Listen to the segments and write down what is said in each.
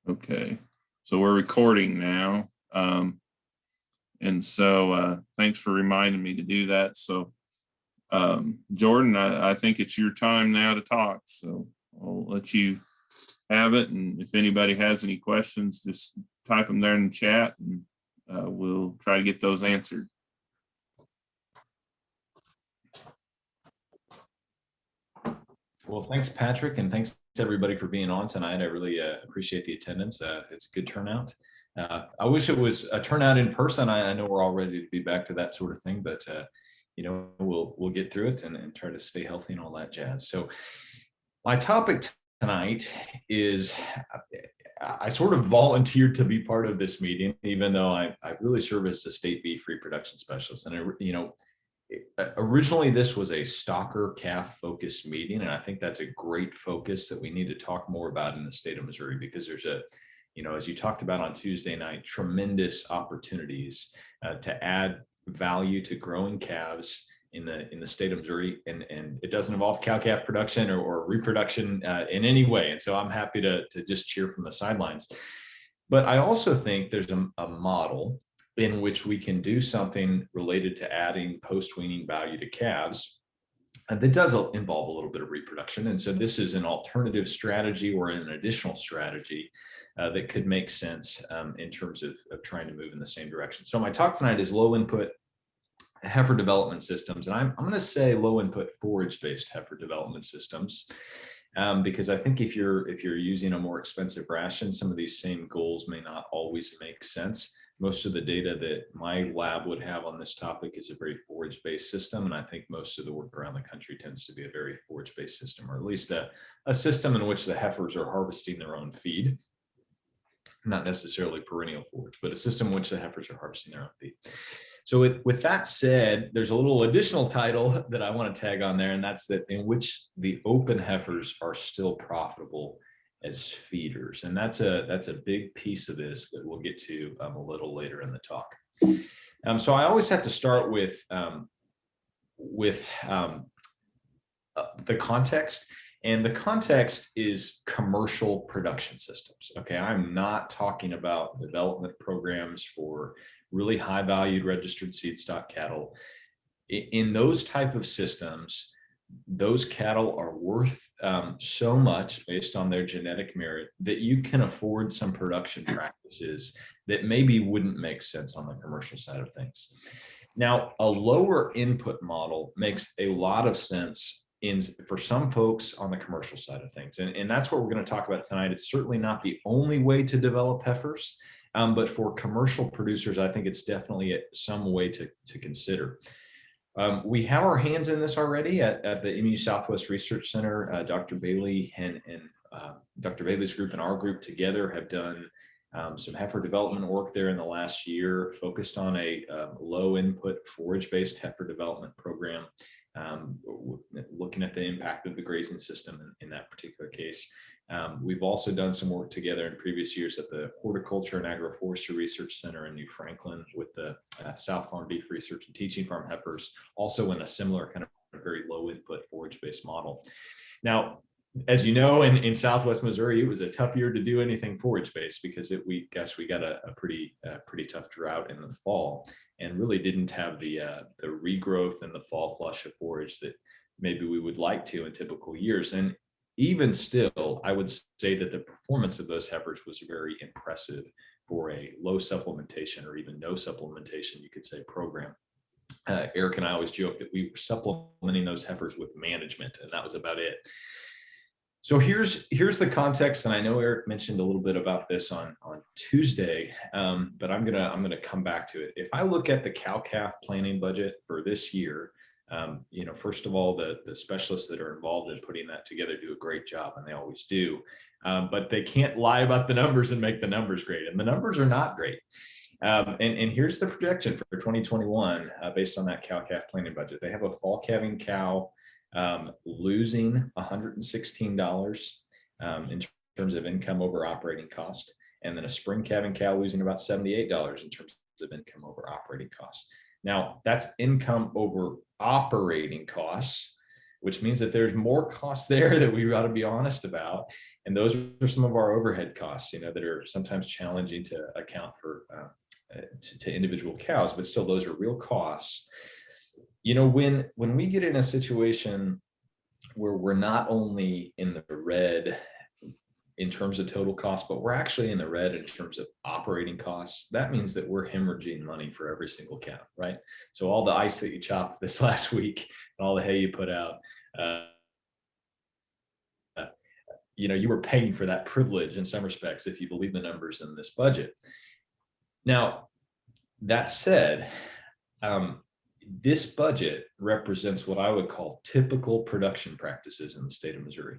Okay, so we're recording now. And so thanks for reminding me to do that. So Jordan, I think it's your time now to talk. So I'll let you have it. And if anybody has any questions, just type them there in the chat and we'll try to get those answered. Well, thanks, Patrick, and thanks to everybody for being on tonight. I really appreciate the attendance. It's a good turnout. I wish it was a turnout in person. I know we're all ready to be back to that sort of thing, but you know, we'll get through it and try to stay healthy and all that jazz. So my topic tonight is, I sort of volunteered to be part of this meeting, even though I really serve as the state beef reproduction specialist. And you know, originally this was a stocker calf focused meeting, and I think that's a great focus that we need to talk more about in the state of Missouri, because there's a, you know, as you talked about on Tuesday night, tremendous opportunities to add value to growing calves in the state of Missouri, and it doesn't involve cow-calf production or reproduction in any way. And so I'm happy to just cheer from the sidelines. But I also think there's a model in which we can do something related to adding post-weaning value to calves that does involve a little bit of reproduction. And so this is an alternative strategy or an additional strategy that could make sense in terms of trying to move in the same direction. So my talk tonight is low input heifer development systems. And I'm going to say low input forage-based heifer development systems. Because I think if you're using a more expensive ration, some of these same goals may not always make sense. Most of the data that my lab would have on this topic is a very forage-based system, and I think most of the work around the country tends to be a very forage-based system, or at least a system in which the heifers are harvesting their own feed, not necessarily perennial forage, but a system in which the heifers are harvesting their own feed. So with that said, there's a little additional title that I want to tag on there, and that's that in which the open heifers are still profitable as feeders. And that's a big piece of this that we'll get to a little later in the talk. So I always have to start with the context. And the context is commercial production systems. Okay, I'm not talking about development programs for really high valued registered seed stock cattle. In those type of systems, those cattle are worth so much based on their genetic merit that you can afford some production practices that maybe wouldn't make sense on the commercial side of things. Now, a lower input model makes a lot of sense for some folks on the commercial side of things. And that's what we're going to talk about tonight. It's certainly not the only way to develop heifers, but for commercial producers, I think it's definitely some way to consider. We have our hands in this already at the MU Southwest Research Center. Dr. Bailey and Dr. Bailey's group and our group together have done some heifer development work there in the last year, focused on a low input forage-based heifer development program, looking at the impact of the grazing system in that particular case. We've also done some work together in previous years at the Horticulture and Agroforestry Research Center in New Franklin with the South Farm Beef Research and Teaching Farm heifers, also in a similar kind of very low input forage-based model. Now, as you know, in Southwest Missouri, it was a tough year to do anything forage-based because we got a pretty tough drought in the fall, and really didn't have the regrowth and the fall flush of forage that maybe we would like to in typical years. And even still, I would say that the performance of those heifers was very impressive for a low supplementation or even no supplementation, you could say, program. Eric and I always joke that we were supplementing those heifers with management, and that was about it. So here's the context, and I know Eric mentioned a little bit about this on Tuesday, but I'm gonna come back to it. If I look at the cow-calf planning budget for this year, you know, first of all, the specialists that are involved in putting that together do a great job, and they always do. But they can't lie about the numbers and make the numbers great, and the numbers are not great. And here's the projection for 2021 based on that cow-calf planning budget. They have a fall calving cow losing $116 in terms of income over operating cost, and then a spring calving cow losing about $78 in terms of income over operating costs. Now, that's income over operating costs, which means that there's more costs there that we ought to be honest about. And those are some of our overhead costs, that are sometimes challenging to account for to individual cows, but still those are real costs. When we get in a situation where we're not only in the red in terms of total cost, but we're actually in the red in terms of operating costs, that means that we're hemorrhaging money for every single cow, right? So all the ice that you chopped this last week and all the hay you put out, you were paying for that privilege in some respects, if you believe the numbers in this budget. Now, that said, this budget represents what I would call typical production practices in the state of Missouri.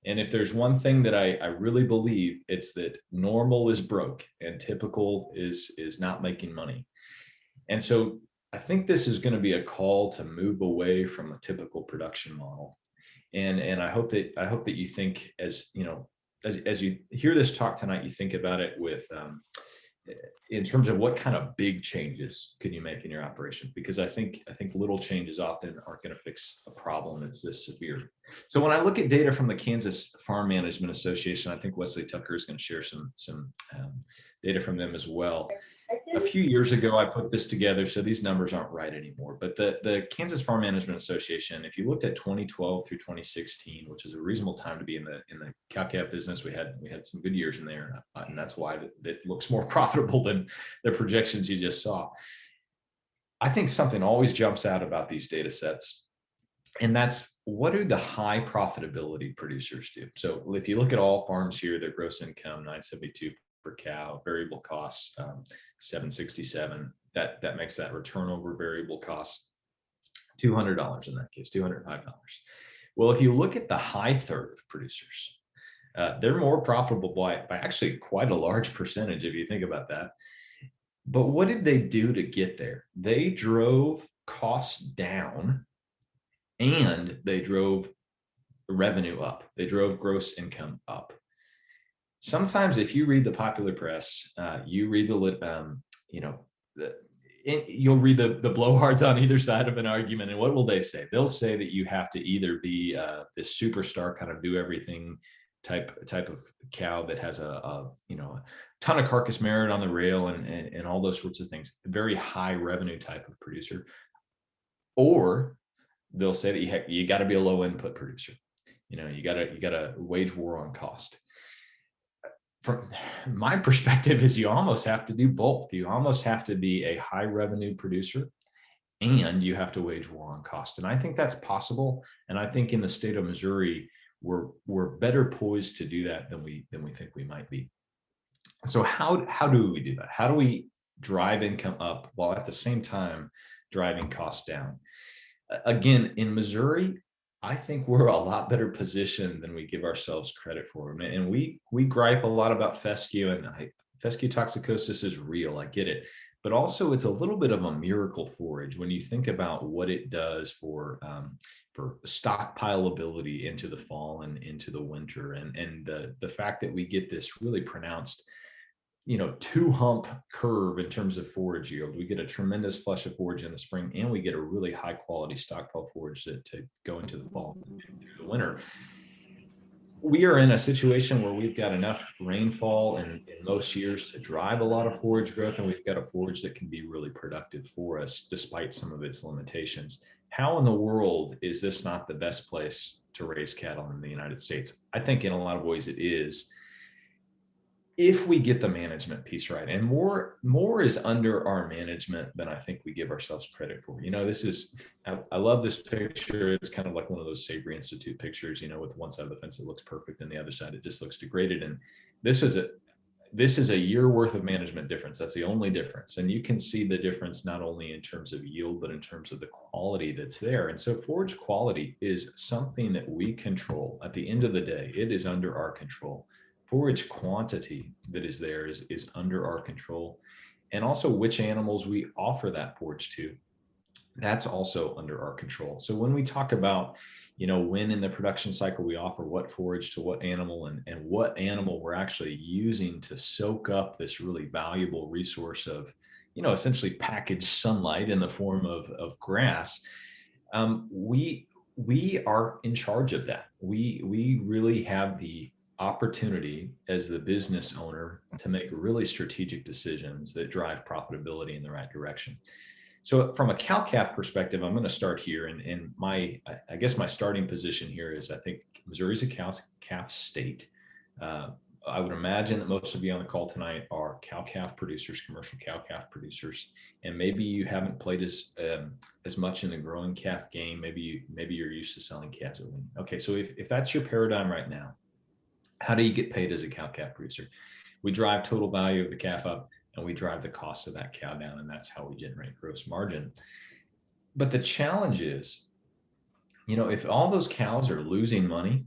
And if there's one thing that I really believe, it's that normal is broke and typical is not making money. And so I think this is going to be a call to move away from a typical production model. And I hope that you think, as you hear this talk tonight, you think about it with in terms of what kind of big changes can you make in your operation? Because I think little changes often aren't going to fix a problem that's this severe. So when I look at data from the Kansas Farm Management Association, I think Wesley Tucker is going to share some data from them as well. A few years ago, I put this together, so these numbers aren't right anymore. But the Kansas Farm Management Association, if you looked at 2012 through 2016, which is a reasonable time to be in the cow-calf business, we had some good years in there, and that's why it looks more profitable than the projections you just saw. I think something always jumps out about these data sets, and that's, what do the high profitability producers do? So if you look at all farms here, their gross income $972 per cow, variable costs $767. That makes that return over variable cost $200 in that case, $205. Well, if you look at the high third of producers, they're more profitable by actually quite a large percentage if you think about that. But what did they do to get there? They drove costs down and they drove revenue up. They drove gross income up. Sometimes if you read the popular press, you read you'll read the blowhards on either side of an argument. And what will they say? They'll say that you have to either be this superstar kind of do everything type of cow that has a ton of carcass merit on the rail and all those sorts of things, very high revenue type of producer. Or they'll say that you got to be a low input producer. You got to wage war on cost. From my perspective is you almost have to do both. You almost have to be a high revenue producer and you have to wage war on cost. And I think that's possible. And I think in the state of Missouri, we're better poised to do that than we think we might be. So how do we do that? How do we drive income up while at the same time driving costs down? Again, in Missouri, I think we're a lot better positioned than we give ourselves credit for. And we gripe a lot about fescue, and fescue toxicosis is real. I get it. But also it's a little bit of a miracle forage when you think about what it does for stockpileability into the fall and into the winter. And the fact that we get this really pronounced, two hump curve in terms of forage yield. We get a tremendous flush of forage in the spring, and we get a really high quality stockpile forage to go into the fall and through the winter. We are in a situation where we've got enough rainfall in most years to drive a lot of forage growth, and we've got a forage that can be really productive for us despite some of its limitations. How in the world is this not the best place to raise cattle in the United States? I think in a lot of ways it is, if we get the management piece right. And more is under our management than I think we give ourselves credit for. I love this picture. It's kind of like one of those Savory Institute pictures, with one side of the fence that looks perfect and the other side it just looks degraded. And this is a year worth of management difference. That's the only difference. And you can see the difference not only in terms of yield, but in terms of the quality that's there. And so forage quality is something that we control. At the end of the day, it is under our control. Forage quantity that is there is under our control. And also which animals we offer that forage to, that's also under our control. So when we talk about, when in the production cycle we offer what forage to what animal and what animal we're actually using to soak up this really valuable resource of, essentially packaged sunlight in the form of grass, we we are in charge of that. We really have the opportunity as the business owner to make really strategic decisions that drive profitability in the right direction. So from a cow-calf perspective, I'm going to start here. And I guess my starting position here is I think Missouri's a cow-calf state. I would imagine that most of you on the call tonight are cow-calf producers, commercial cow-calf producers, and maybe you haven't played as much in the growing calf game. Maybe you're used to selling calves at wean. Okay, so if that's your paradigm right now, how do you get paid as a cow-calf producer? We drive total value of the calf up, and we drive the cost of that cow down, and that's how we generate gross margin. But the challenge is, if all those cows are losing money,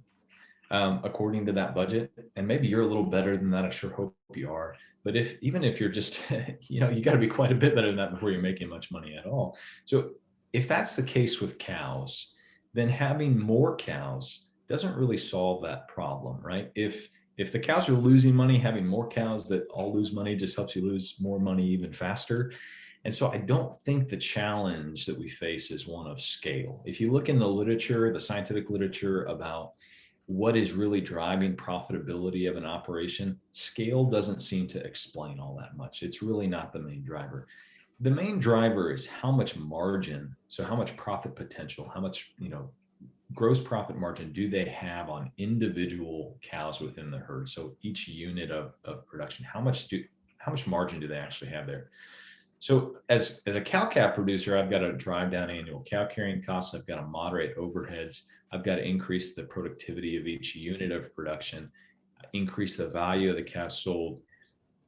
according to that budget, and maybe you're a little better than that, I sure hope you are, but even if you're just, you got to be quite a bit better than that before you're making much money at all. So if that's the case with cows, then having more cows doesn't really solve that problem, right? If the cows are losing money, having more cows that all lose money just helps you lose more money even faster. And so I don't think the challenge that we face is one of scale. If you look in the literature, the scientific literature about what is really driving profitability of an operation, scale doesn't seem to explain all that much. It's really not the main driver. The main driver is how much margin, so how much profit potential, how much, gross profit margin do they have on individual cows within the herd? So each unit of production, how much margin do they actually have there? So as a cow-calf producer, I've got to drive down annual cow carrying costs. I've got to moderate overheads. I've got to increase the productivity of each unit of production, increase the value of the cow sold.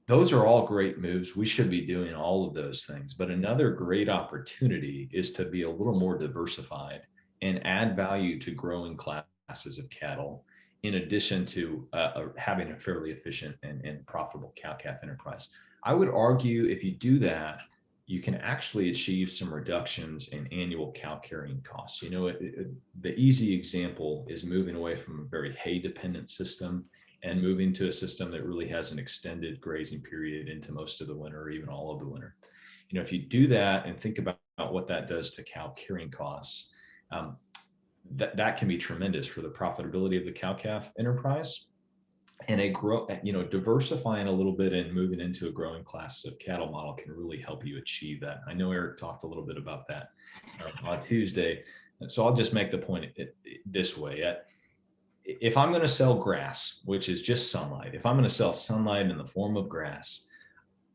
Those are all great moves. We should be doing all of those things. But another great opportunity is to be a little more diversified and add value to growing classes of cattle, in addition to having a fairly efficient and profitable cow-calf enterprise. I would argue if you do that, you can actually achieve some reductions in annual cow carrying costs. The easy example is moving away from a very hay dependent system and moving to a system that really has an extended grazing period into most of the winter or even all of the winter. If you do that and think about what that does to cow carrying costs, that can be tremendous for the profitability of the cow-calf enterprise. And diversifying a little bit and moving into a growing class of cattle model can really help you achieve that. I know Eric talked a little bit about that on Tuesday. So I'll just make the point this way. If I'm going to sell grass, which is just sunlight, if I'm going to sell sunlight in the form of grass,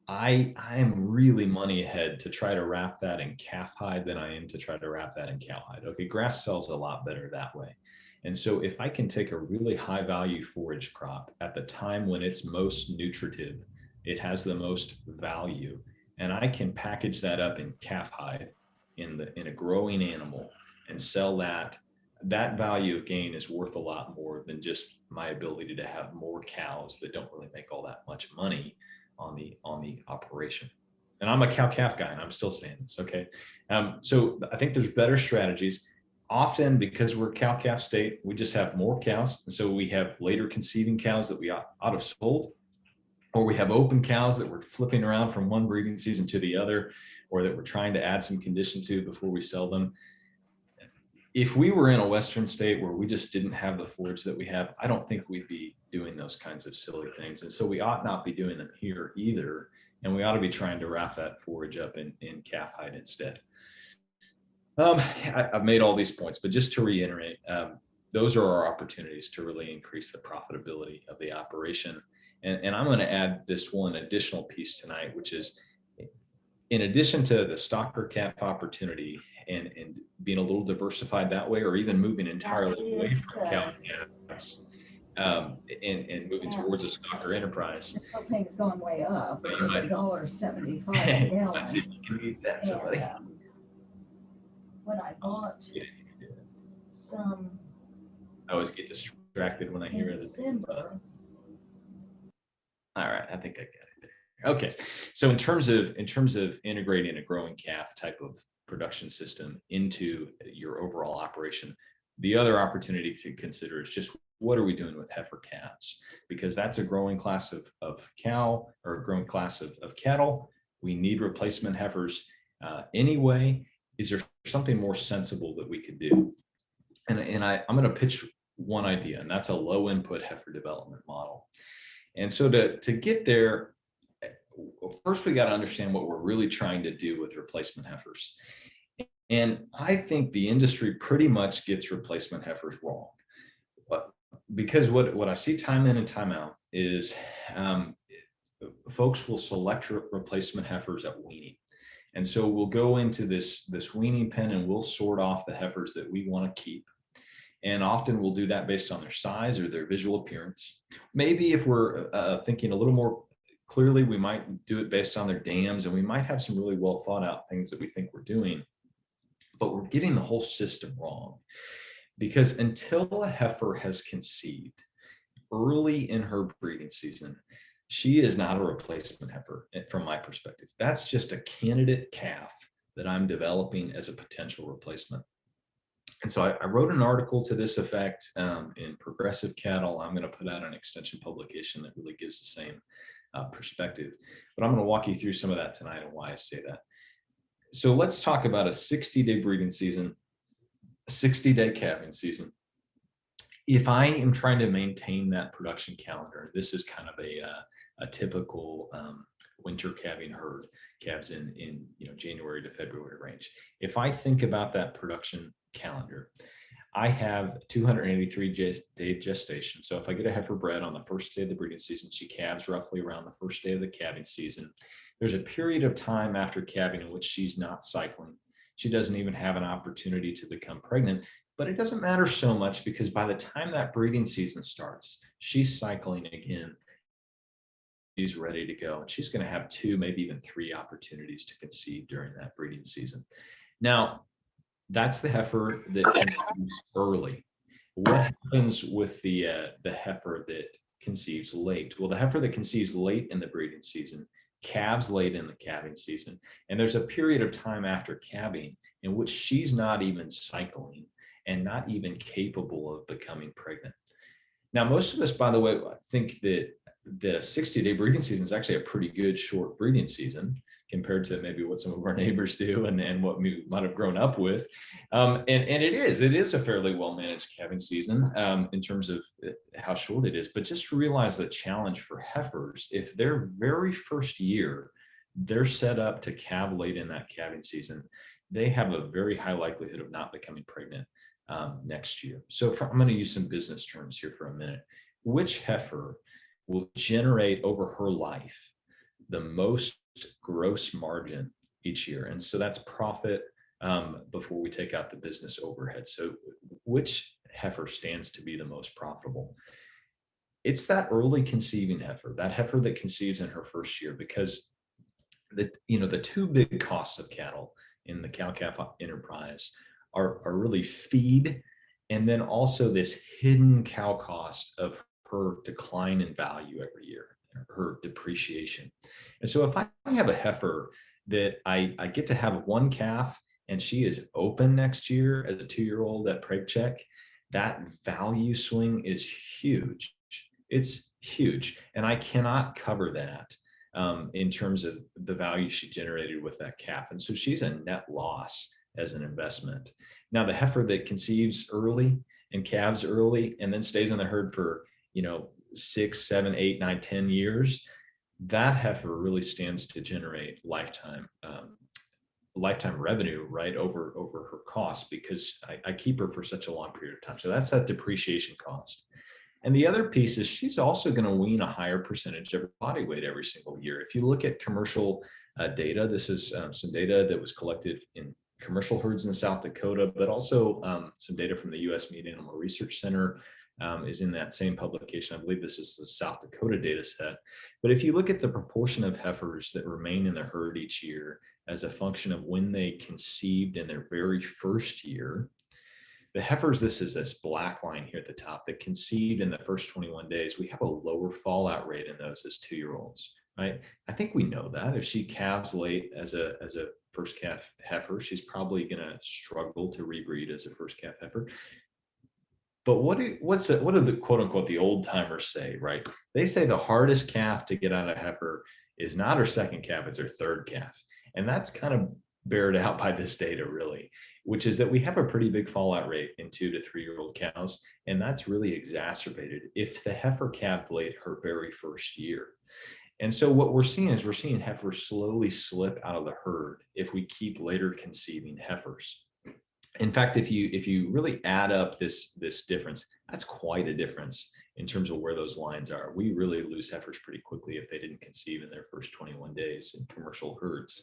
I am really money ahead to try to wrap that in calf hide than I am to try to wrap that in cow hide. Okay, grass sells a lot better that way. And so if I can take a really high value forage crop at the time when it's most nutritive, it has the most value, and I can package that up in calf hide in a growing animal and sell that value of gain is worth a lot more than just my ability to have more cows that don't really make all that much money on the operation. And I'm a cow-calf guy, and I'm still saying this, okay? So I think there's better strategies. Often, because we're a cow-calf state, we just have more cows. And so we have later conceiving cows that we ought have sold, or we have open cows that we're flipping around from one breeding season to the other, or that we're trying to add some condition to before we sell them. If we were in a Western state where we just didn't have the forage that we have, I don't think we'd be doing those kinds of silly things. And so we ought not be doing them here either. And we ought to be trying to wrap that forage up in calf hide instead. I've made all these points, but just to reiterate, those are our opportunities to really increase the profitability of the operation. And I'm going to add this one additional piece tonight, which is, in addition to the stocker calf opportunity and being a little diversified that way, or even moving entirely away from cow calves and moving towards a stocker enterprise. Propane is going way up. $1.75 a gallon. Let's see if you can eat that, somebody. When I bought some, I always get distracted when I hear it. All right, I think I got it there. Okay, so in terms of integrating a growing calf type of production system into your overall operation, the other opportunity to consider is just what are we doing with heifer calves? Because that's a growing class of cow, or a growing class of cattle. We need replacement heifers anyway. Is there something more sensible that we could do? I'm going to pitch one idea, and that's a low input heifer development model. And so to get there, first we got to understand what we're really trying to do with replacement heifers. And I think the industry pretty much gets replacement heifers wrong. But because what I see time in and time out is folks will select replacement heifers at weaning. And so we'll go into this weaning pen and we'll sort off the heifers that we want to keep. And often we'll do that based on their size or their visual appearance. Maybe if we're thinking a little more clearly, we might do it based on their dams, and we might have some really well thought out things that we think we're doing, but we're getting the whole system wrong. Because until a heifer has conceived early in her breeding season, she is not a replacement heifer from my perspective. That's just a candidate calf that I'm developing as a potential replacement. And so I wrote an article to this effect in Progressive Cattle. I'm going to put out an extension publication that really gives the same perspective. But I'm going to walk you through some of that tonight and why I say that. So let's talk about a 60-day breeding season, a 60-day calving season. If I am trying to maintain that production calendar, this is kind of a typical winter calving herd, calves in January to February range. If I think about that production calendar, I have 283-day gestation. So if I get a heifer bred on the first day of the breeding season, she calves roughly around the first day of the calving season. There's a period of time after calving in which she's not cycling. She doesn't even have an opportunity to become pregnant, but it doesn't matter so much because by the time that breeding season starts, she's cycling again. She's ready to go. And she's going to have 2, maybe even 3 opportunities to conceive during that breeding season. Now, that's the heifer that conceives early. What happens with the heifer that conceives late? Well, the heifer that conceives late in the breeding season calves late in the calving season. And there's a period of time after calving in which she's not even cycling and not even capable of becoming pregnant. Now, most of us, by the way, think that a 60-day breeding season is actually a pretty good short breeding season compared to maybe what some of our neighbors do and what we might have grown up with. And it is a fairly well-managed calving season in terms of how short it is. But just realize the challenge for heifers, if their very first year, they're set up to calve late in that calving season, they have a very high likelihood of not becoming pregnant next year. So I'm going to use some business terms here for a minute. Which heifer will generate over her life the most gross margin each year? And so that's profit before we take out the business overhead. So which heifer stands to be the most profitable? It's that early conceiving heifer, that heifer that conceives in her first year, because the 2 big costs of cattle in the cow-calf enterprise are really feed, and then also this hidden cow cost of her decline in value every year, her depreciation. And so if I have a heifer that I get to have 1 calf and she is open next year as a 2-year-old at preg check, that value swing is huge. It's huge. And I cannot cover that in terms of the value she generated with that calf. And so she's a net loss as an investment. Now, the heifer that conceives early and calves early and then stays in the herd for 6, 7, 8, 9, 10 years, that heifer really stands to generate lifetime revenue right over her costs, because I keep her for such a long period of time. So that's that depreciation cost. And the other piece is she's also going to wean a higher percentage of her body weight every single year. If you look at commercial data, this is some data that was collected in commercial herds in South Dakota, but also some data from the U.S. Meat Animal Research Center is in that same publication. I believe this is the South Dakota data set. But if you look at the proportion of heifers that remain in the herd each year as a function of when they conceived in their very first year, the heifers, this is this black line here at the top, that conceived in the first 21 days, we have a lower fallout rate in those as 2-year-olds, right? I think we know that. If she calves late as a first calf heifer, she's probably going to struggle to rebreed as a first calf heifer. But what do the quote unquote the old timers say, right? They say the hardest calf to get out of heifer is not her second calf, it's her third calf. And that's kind of bared out by this data, really. which is that we have a pretty big fallout rate in 2 to 3 year old cows. And that's really exacerbated if the heifer calved late her very first year. And so what we're seeing is we're seeing heifers slowly slip out of the herd if we keep later conceiving heifers. In fact, if you really add up this difference, that's quite a difference in terms of where those lines are. We really lose heifers pretty quickly if they didn't conceive in their first 21 days in commercial herds.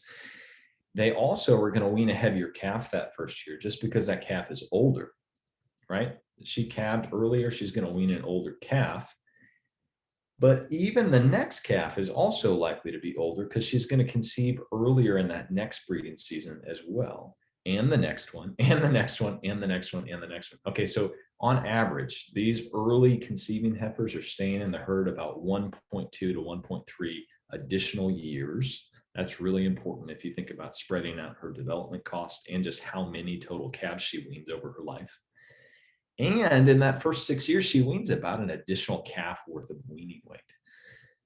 They also are going to wean a heavier calf that first year just because that calf is older, right? She calved earlier, she's going to wean an older calf. But even the next calf is also likely to be older because she's going to conceive earlier in that next breeding season as well. And the next one, and the next one, and the next one, and the next one. Okay, so on average, these early conceiving heifers are staying in the herd about 1.2 to 1.3 additional years. That's really important if you think about spreading out her development cost and just how many total calves she weans over her life. And in that first 6 years, she weans about an additional calf worth of weaning weight.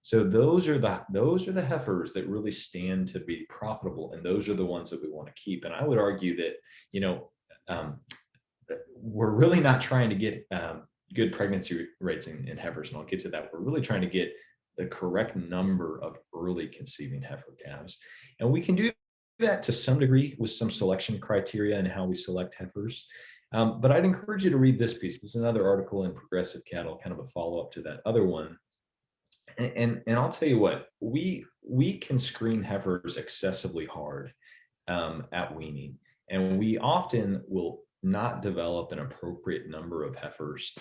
So those are the heifers that really stand to be profitable, and those are the ones that we want to keep. And I would argue that we're really not trying to get good pregnancy rates in heifers, and I'll get to that. We're really trying to get the correct number of early conceiving heifer calves, and we can do that to some degree with some selection criteria and how we select heifers. But I'd encourage you to read this piece. This is another article in Progressive Cattle, kind of a follow-up to that other one. And I'll tell you what, we can screen heifers excessively hard at weaning, and we often will not develop an appropriate number of heifers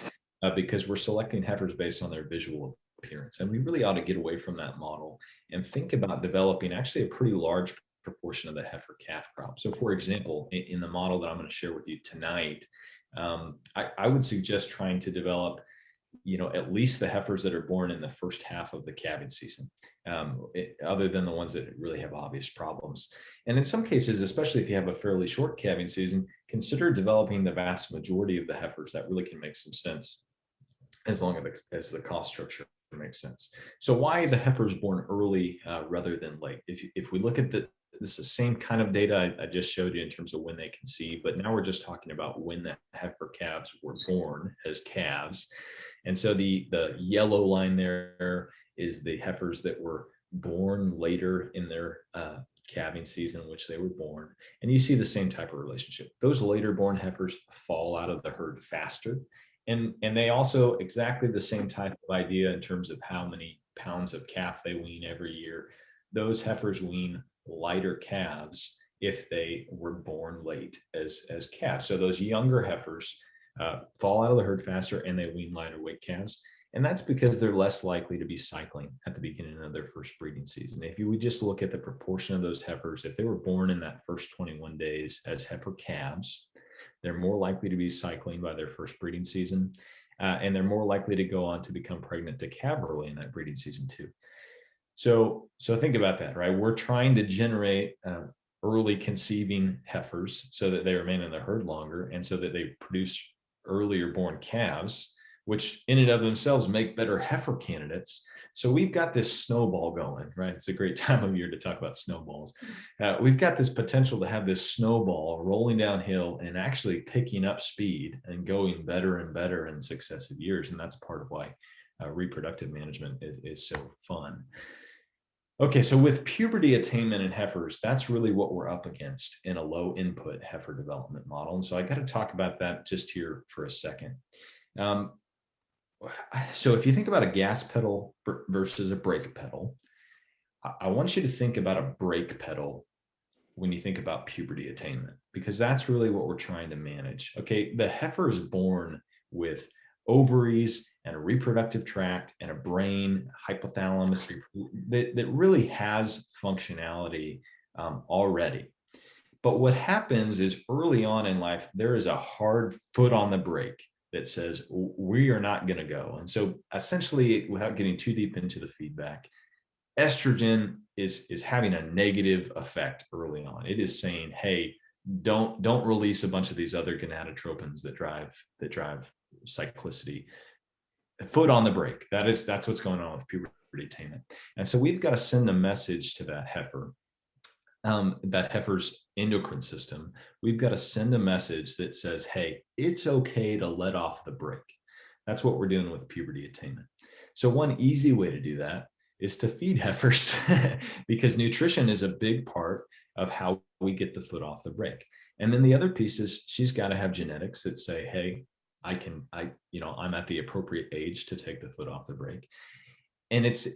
because we're selecting heifers based on their visual appearance. And we really ought to get away from that model and think about developing actually a pretty large proportion of the heifer calf crop. So for example, in the model that I'm going to share with you tonight, I would suggest trying to develop at least the heifers that are born in the first half of the calving season, other than the ones that really have obvious problems. And in some cases, especially if you have a fairly short calving season, consider developing the vast majority of the heifers. That really can make some sense as long as the cost structure makes sense. So why the heifers born early rather than late? If we look at this is the same kind of data I just showed you in terms of when they conceive, but now we're just talking about when the heifer calves were born as calves. And so the yellow line there is the heifers that were born later in their calving season in which they were born. And you see the same type of relationship. Those later born heifers fall out of the herd faster. And they also exactly the same type of idea in terms of how many pounds of calf they wean every year. Those heifers wean lighter calves if they were born late as calves. So those younger heifers fall out of the herd faster and they wean lighter weight calves. And that's because they're less likely to be cycling at the beginning of their first breeding season. If you would just look at the proportion of those heifers, if they were born in that first 21 days as heifer calves, they're more likely to be cycling by their first breeding season. And they're more likely to go on to become pregnant to calve early in that breeding season too. So think about that, right? We're trying to generate early conceiving heifers so that they remain in the herd longer and so that they produce earlier born calves, which in and of themselves make better heifer candidates. So we've got this snowball going, right? It's a great time of year to talk about snowballs. We've got this potential to have this snowball rolling downhill and actually picking up speed and going better and better in successive years. And that's part of why reproductive management is so fun. Okay, so with puberty attainment in heifers, that's really what we're up against in a low input heifer development model. And so I got to talk about that just here for a second. So if you think about a gas pedal versus a brake pedal, I want you to think about a brake pedal when you think about puberty attainment, because that's really what we're trying to manage. Okay, the heifer is born with ovaries and a reproductive tract and a brain, hypothalamus that really has functionality already. But what happens is early on in life, there is a hard foot on the brake that says, we are not going to go. And so essentially, without getting too deep into the feedback, estrogen is having a negative effect early on. It is saying, hey, don't release a bunch of these other gonadotropins that drive cyclicity. Foot on the brake. That's what's going on with puberty attainment. And so we've got to send a message to that heifer that heifer's endocrine system, we've got to send a message that says, hey, it's okay to let off the brake. That's what we're doing with puberty attainment. So one easy way to do that is to feed heifers because nutrition is a big part of how we get the foot off the brake. And then the other piece is she's got to have genetics that say, hey, I'm at the appropriate age to take the foot off the brake. And it's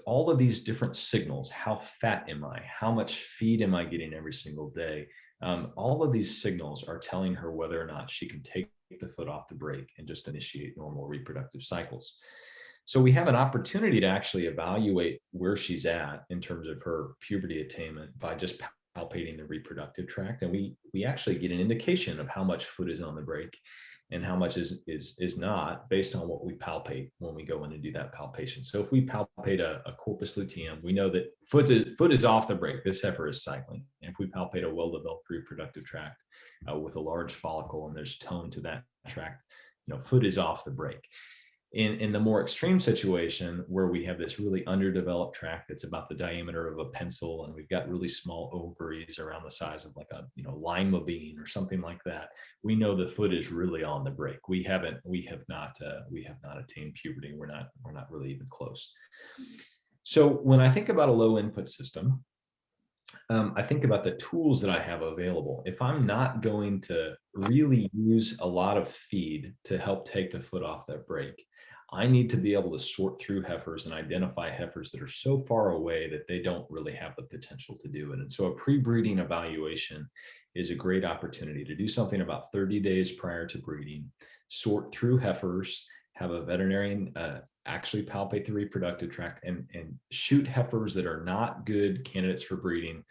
all of these different signals. How fat am I? How much feed am I getting every single day? All of these signals are telling her whether or not she can take the foot off the brake and just initiate normal reproductive cycles. So we have an opportunity to actually evaluate where she's at in terms of her puberty attainment by just palpating the reproductive tract. And we actually get an indication of how much foot is on the brake and how much is not based on what we palpate when we go in and do that palpation. So if we palpate a corpus luteum, we know that foot is off the brake. This heifer is cycling. And if we palpate a well-developed reproductive tract with a large follicle and there's tone to that tract, foot is off the brake. In the more extreme situation where we have this really underdeveloped tract that's about the diameter of a pencil and we've got really small ovaries around the size of like a lima bean or something like that, we know the foot is really on the brake. We have not attained puberty. We're not really even close. So when I think about a low input system, I think about the tools that I have available. If I'm not going to really use a lot of feed to help take the foot off that brake, I need to be able to sort through heifers and identify heifers that are so far away that they don't really have the potential to do it. And so a pre-breeding evaluation is a great opportunity to do something about 30 days prior to breeding, sort through heifers, have a veterinarian actually palpate the reproductive tract and shoot heifers that are not good candidates for breeding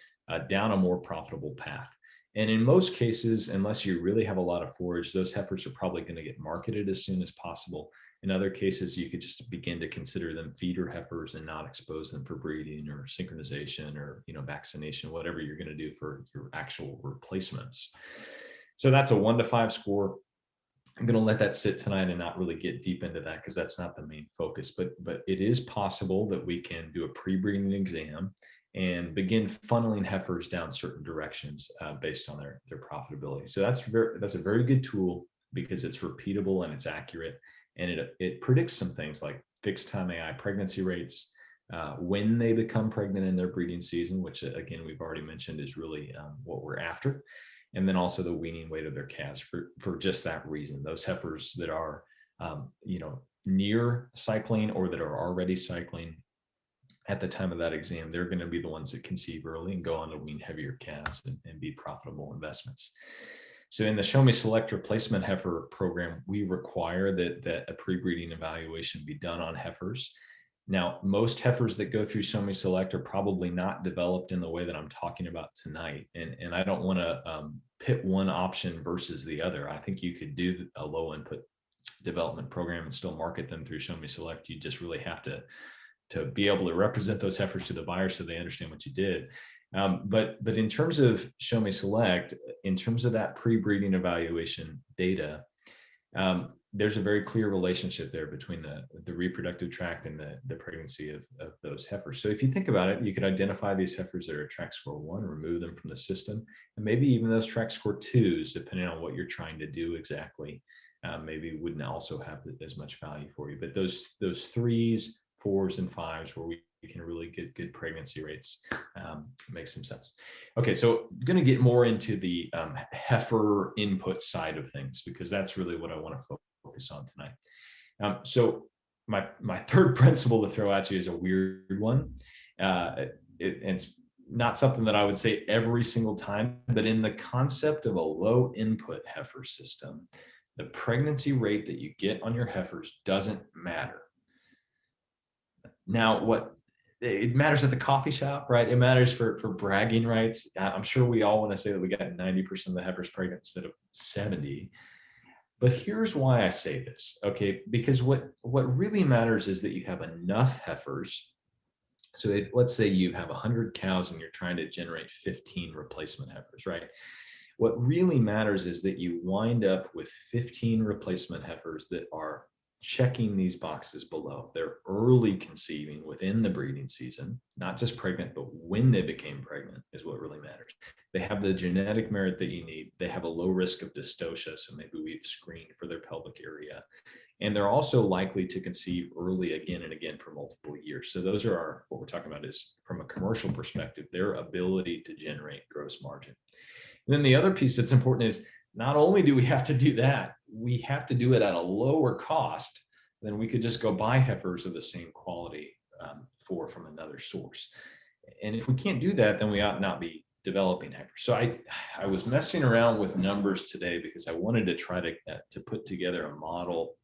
down a more profitable path. And in most cases, unless you really have a lot of forage, those heifers are probably going to get marketed as soon as possible. In other cases, you could just begin to consider them feeder heifers and not expose them for breeding or synchronization or vaccination, whatever you're going to do for your actual replacements. So that's a 1 to 5 score. I'm going to let that sit tonight and not really get deep into that because that's not the main focus. But it is possible that we can do a pre-breeding exam and begin funneling heifers down certain directions based on their profitability. So that's a very good tool because it's repeatable and it's accurate, and it predicts some things like fixed time AI pregnancy rates, when they become pregnant in their breeding season, which again we've already mentioned is really what we're after, and then also the weaning weight of their calves for just that reason. Those heifers that are near cycling or that are already cycling at the time of that exam, they're going to be the ones that conceive early and go on to wean heavier calves and be profitable investments. So in the Show Me Select replacement heifer program, we require that a pre-breeding evaluation be done on heifers. Now, most heifers that go through Show Me Select are probably not developed in the way that I'm talking about tonight. And I don't want to pit one option versus the other. I think you could do a low input development program and still market them through Show Me Select. You just really have to be able to represent those heifers to the buyer so they understand what you did. But in terms of Show Me Select, in terms of that pre-breeding evaluation data, there's a very clear relationship there between the reproductive tract and the pregnancy of those heifers. So if you think about it, you could identify these heifers that are tract score 1, remove them from the system, and maybe even those tract score 2s, depending on what you're trying to do exactly, maybe wouldn't also have as much value for you. But those 3s, 4s, and 5s where we can really get good pregnancy rates makes some sense. Okay, so I'm going to get more into the heifer input side of things because that's really what I want to focus on tonight. So my third principle to throw at you is a weird one. It's not something that I would say every single time, but in the concept of a low input heifer system, the pregnancy rate that you get on your heifers doesn't matter. Now, it matters at the coffee shop, right? It matters for bragging rights. I'm sure we all want to say that we got 90% of the heifers pregnant instead of 70. But here's why I say this, okay? Because what really matters is that you have enough heifers. So let's say you have 100 cows and you're trying to generate 15 replacement heifers, right? What really matters is that you wind up with 15 replacement heifers that are checking these boxes below. They're early conceiving within the breeding season, not just pregnant, but when they became pregnant is what really matters. They have the genetic merit that you need. They have a low risk of dystocia, so maybe we've screened for their pelvic area. And they're also likely to conceive early again and again for multiple years. So those are what we're talking about is from a commercial perspective, their ability to generate gross margin. And then the other piece that's important is not only do we have to do that, we have to do it at a lower cost than we could just go buy heifers of the same quality from another source. And if we can't do that, then we ought not be developing heifers. So I was messing around with numbers today because I wanted to try to put together a model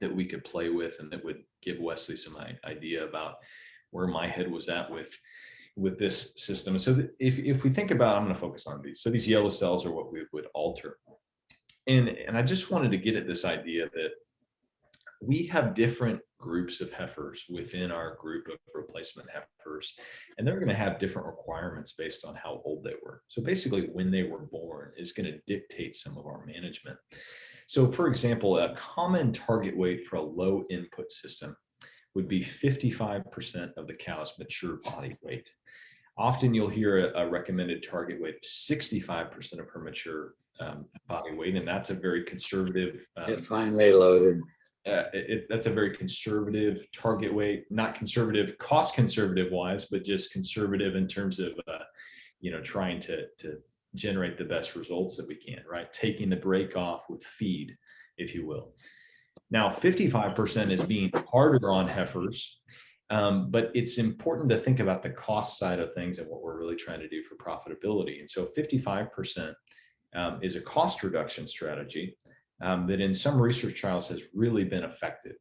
that we could play with and that would give Wesley some idea about where my head was at with this system. So if we think about, I'm going to focus on these. So these yellow cells are what we would alter. And I just wanted to get at this idea that we have different groups of heifers within our group of replacement heifers, and they're going to have different requirements based on how old they were. So basically when they were born is going to dictate some of our management. So for example, a common target weight for a low input system would be 55% of the cow's mature body weight. Often you'll hear a recommended target weight of 65% of her mature body weight, and that's a very conservative. Finely loaded. That's a very conservative target weight, not conservative, cost conservative wise, but just conservative in terms of, trying to generate the best results that we can, right? Taking the brake off with feed, if you will. Now, 55% is being harder on heifers, but it's important to think about the cost side of things and what we're really trying to do for profitability. And so 55% is a cost reduction strategy that in some research trials has really been effective.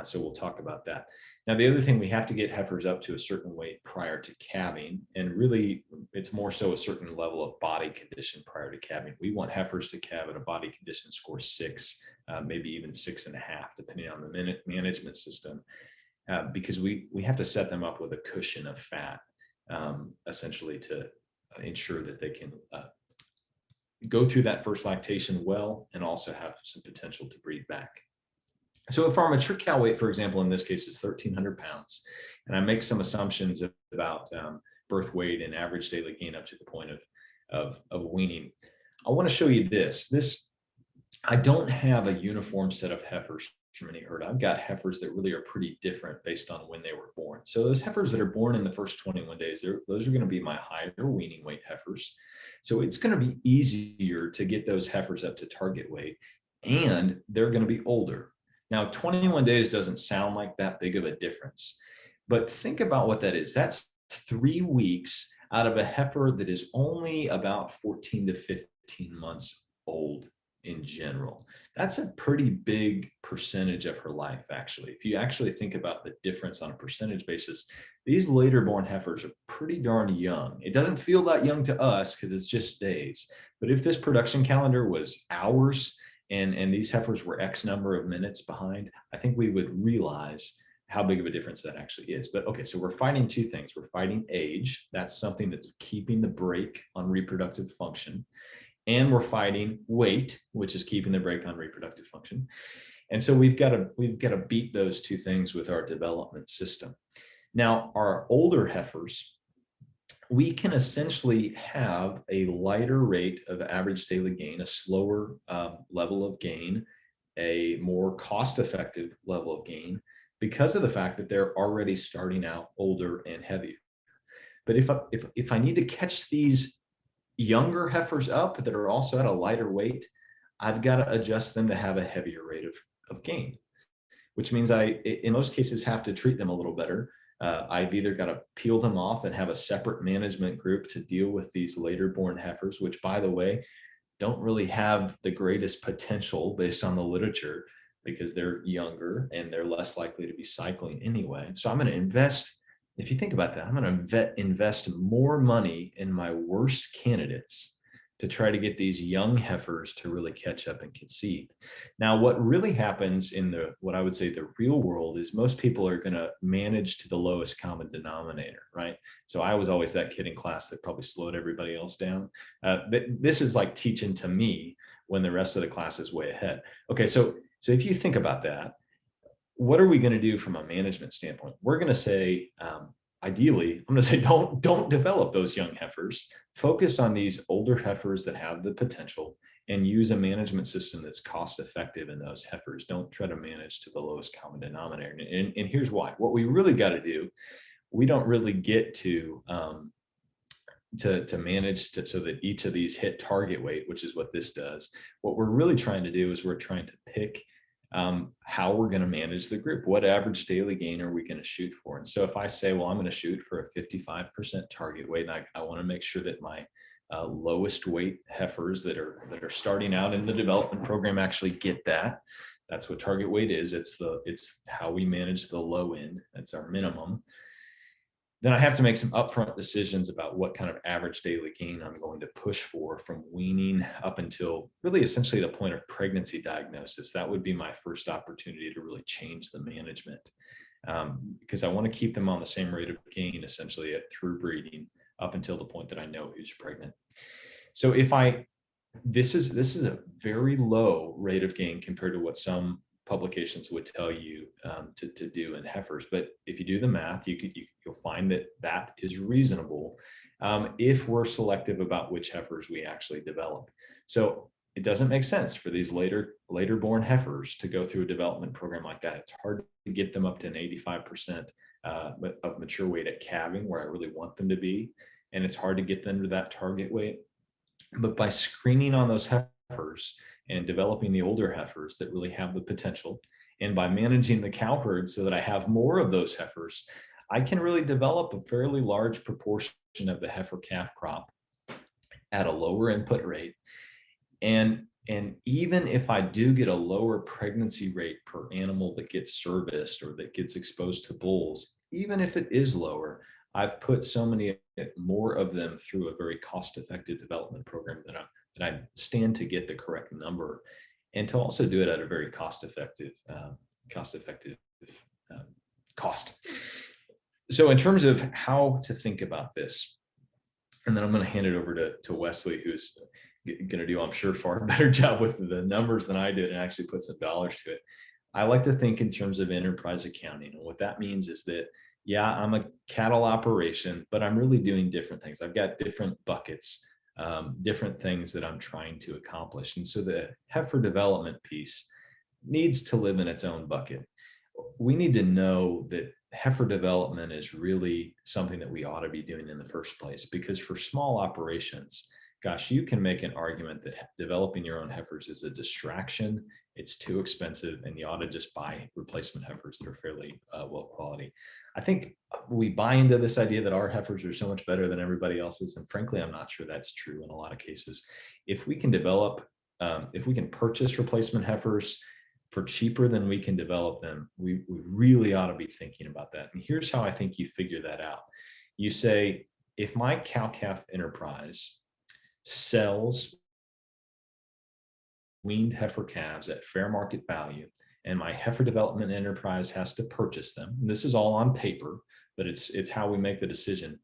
So we'll talk about that. Now, the other thing, we have to get heifers up to a certain weight prior to calving. And really, it's more so a certain level of body condition prior to calving. We want heifers to calve at a body condition score 6, maybe even 6.5, depending on the management system, because we have to set them up with a cushion of fat, essentially to ensure that they can go through that first lactation well and also have some potential to breed back. So if our mature cow weight, for example, in this case is 1,300 pounds, and I make some assumptions about birth weight and average daily gain up to the point of weaning, I want to show you this. I don't have a uniform set of heifers from any herd. I've got heifers that really are pretty different based on when they were born. So those heifers that are born in the first 21 days, those are going to be my higher weaning weight heifers. So it's going to be easier to get those heifers up to target weight, and they're going to be older. Now, 21 days doesn't sound like that big of a difference, but think about what that is. That's 3 weeks out of a heifer that is only about 14 to 15 months old in general. That's a pretty big percentage of her life, actually. If you actually think about the difference on a percentage basis, these later born heifers are pretty darn young. It doesn't feel that young to us because it's just days. But if this production calendar was hours, and these heifers were X number of minutes behind, I think we would realize how big of a difference that actually is. But okay, so we're fighting two things. We're fighting age. That's something that's keeping the brake on reproductive function. And we're fighting weight, which is keeping the brake on reproductive function. And so we've got to beat those two things with our development system. Now, our older heifers, we can essentially have a lighter rate of average daily gain, a slower level of gain, a more cost-effective level of gain, because of the fact that they're already starting out older and heavier. But if I need to catch these younger heifers up that are also at a lighter weight, I've got to adjust them to have a heavier rate of gain, which means I, in most cases, have to treat them a little better. I've either got to peel them off and have a separate management group to deal with these later born heifers, which, by the way, don't really have the greatest potential based on the literature because they're younger and they're less likely to be cycling anyway. So I'm going to invest, if you think about that, I'm going to invest more money in my worst candidates to try to get these young heifers to really catch up and conceive. Now, what really happens in what I would say the real world is most people are going to manage to the lowest common denominator, right? So I was always that kid in class that probably slowed everybody else down. This is like teaching to me when the rest of the class is way ahead. Okay, so if you think about that, what are we going to do from a management standpoint? We're going to say, ideally, I'm going to say, don't develop those young heifers. Focus on these older heifers that have the potential, and use a management system that's cost effective in those heifers. Don't try to manage to the lowest common denominator. And here's why. What we really got to do, we don't really get to manage so that each of these hit target weight, which is what this does. What we're really trying to do is we're trying to pick how we're going to manage the group. What average daily gain are we going to shoot for? And so if I say, well, I'm going to shoot for a 55% target weight, and I want to make sure that my lowest weight heifers that are starting out in the development program actually get that. That's what target weight is. It's how we manage the low end. That's our minimum. Then I have to make some upfront decisions about what kind of average daily gain I'm going to push for from weaning up until really essentially the point of pregnancy diagnosis. That would be my first opportunity to really change the management, because I want to keep them on the same rate of gain essentially through breeding up until the point that I know who's pregnant. So this is a very low rate of gain compared to what some publications would tell you to do in heifers. But if you do the math, you'll find that is reasonable if we're selective about which heifers we actually develop. So it doesn't make sense for these later born heifers to go through a development program like that. It's hard to get them up to an 85% of mature weight at calving, where I really want them to be. And it's hard to get them to that target weight. But by screening on those heifers and developing the older heifers that really have the potential, and by managing the cow herd so that I have more of those heifers, I can really develop a fairly large proportion of the heifer calf crop at a lower input rate. And even if I do get a lower pregnancy rate per animal that gets serviced or that gets exposed to bulls, even if it is lower, I've put so many more of them through a very cost-effective development program that I stand to get the correct number, and to also do it at a very cost-effective cost. So in terms of how to think about this, and then I'm going to hand it over to Wesley, who's going to do, I'm sure, far better job with the numbers than I did and actually put some dollars to it. I like to think in terms of enterprise accounting. And what that means is that, yeah, I'm a cattle operation, but I'm really doing different things. I've got different buckets, different things that I'm trying to accomplish. And so the heifer development piece needs to live in its own bucket. We need to know that heifer development is really something that we ought to be doing in the first place, because for small operations, gosh, you can make an argument that developing your own heifers is a distraction. It's too expensive, and you ought to just buy replacement heifers that are fairly well quality. I think we buy into this idea that our heifers are so much better than everybody else's, and frankly, I'm not sure that's true in a lot of cases. If we can if we can purchase replacement heifers for cheaper than we can develop them, we really ought to be thinking about that. And here's how I think you figure that out. You say, if my cow-calf enterprise sells weaned heifer calves at fair market value, and my heifer development enterprise has to purchase them, and this is all on paper, but it's how we make the decision.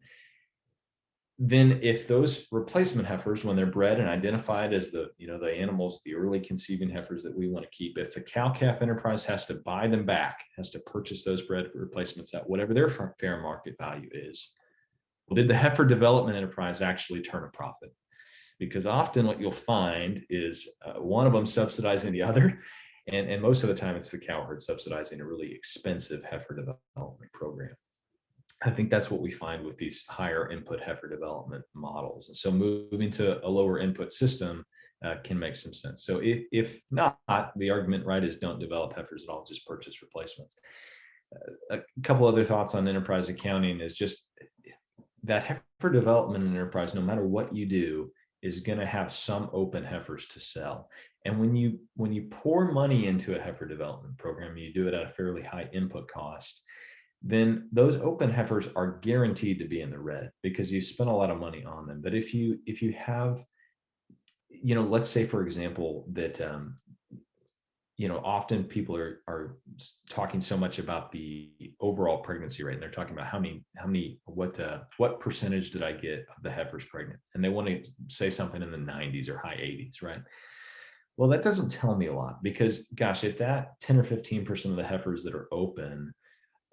Then if those replacement heifers, when they're bred and identified as the animals, the early conceiving heifers that we want to keep, if the cow-calf enterprise has to buy them back, has to purchase those bred replacements at whatever their fair market value is, well, did the heifer development enterprise actually turn a profit? Because often what you'll find is one of them subsidizing the other. And most of the time it's the cow herd subsidizing a really expensive heifer development program. I think that's what we find with these higher input heifer development models. And so moving to a lower input system can make some sense. So if not, the argument, right, is don't develop heifers at all, just purchase replacements. A couple other thoughts on enterprise accounting is just that heifer development enterprise, no matter what you do, is going to have some open heifers to sell. And when you pour money into a heifer development program, you do it at a fairly high input cost, then those open heifers are guaranteed to be in the red because you spent a lot of money on them. But if you have, let's say, for example, that often people are talking so much about the overall pregnancy rate, and they're talking about what percentage did I get of the heifers pregnant, and they want to say something in the 90s or high 80s, right? Well, that doesn't tell me a lot because, gosh, if that 10 or 15% of the heifers that are open,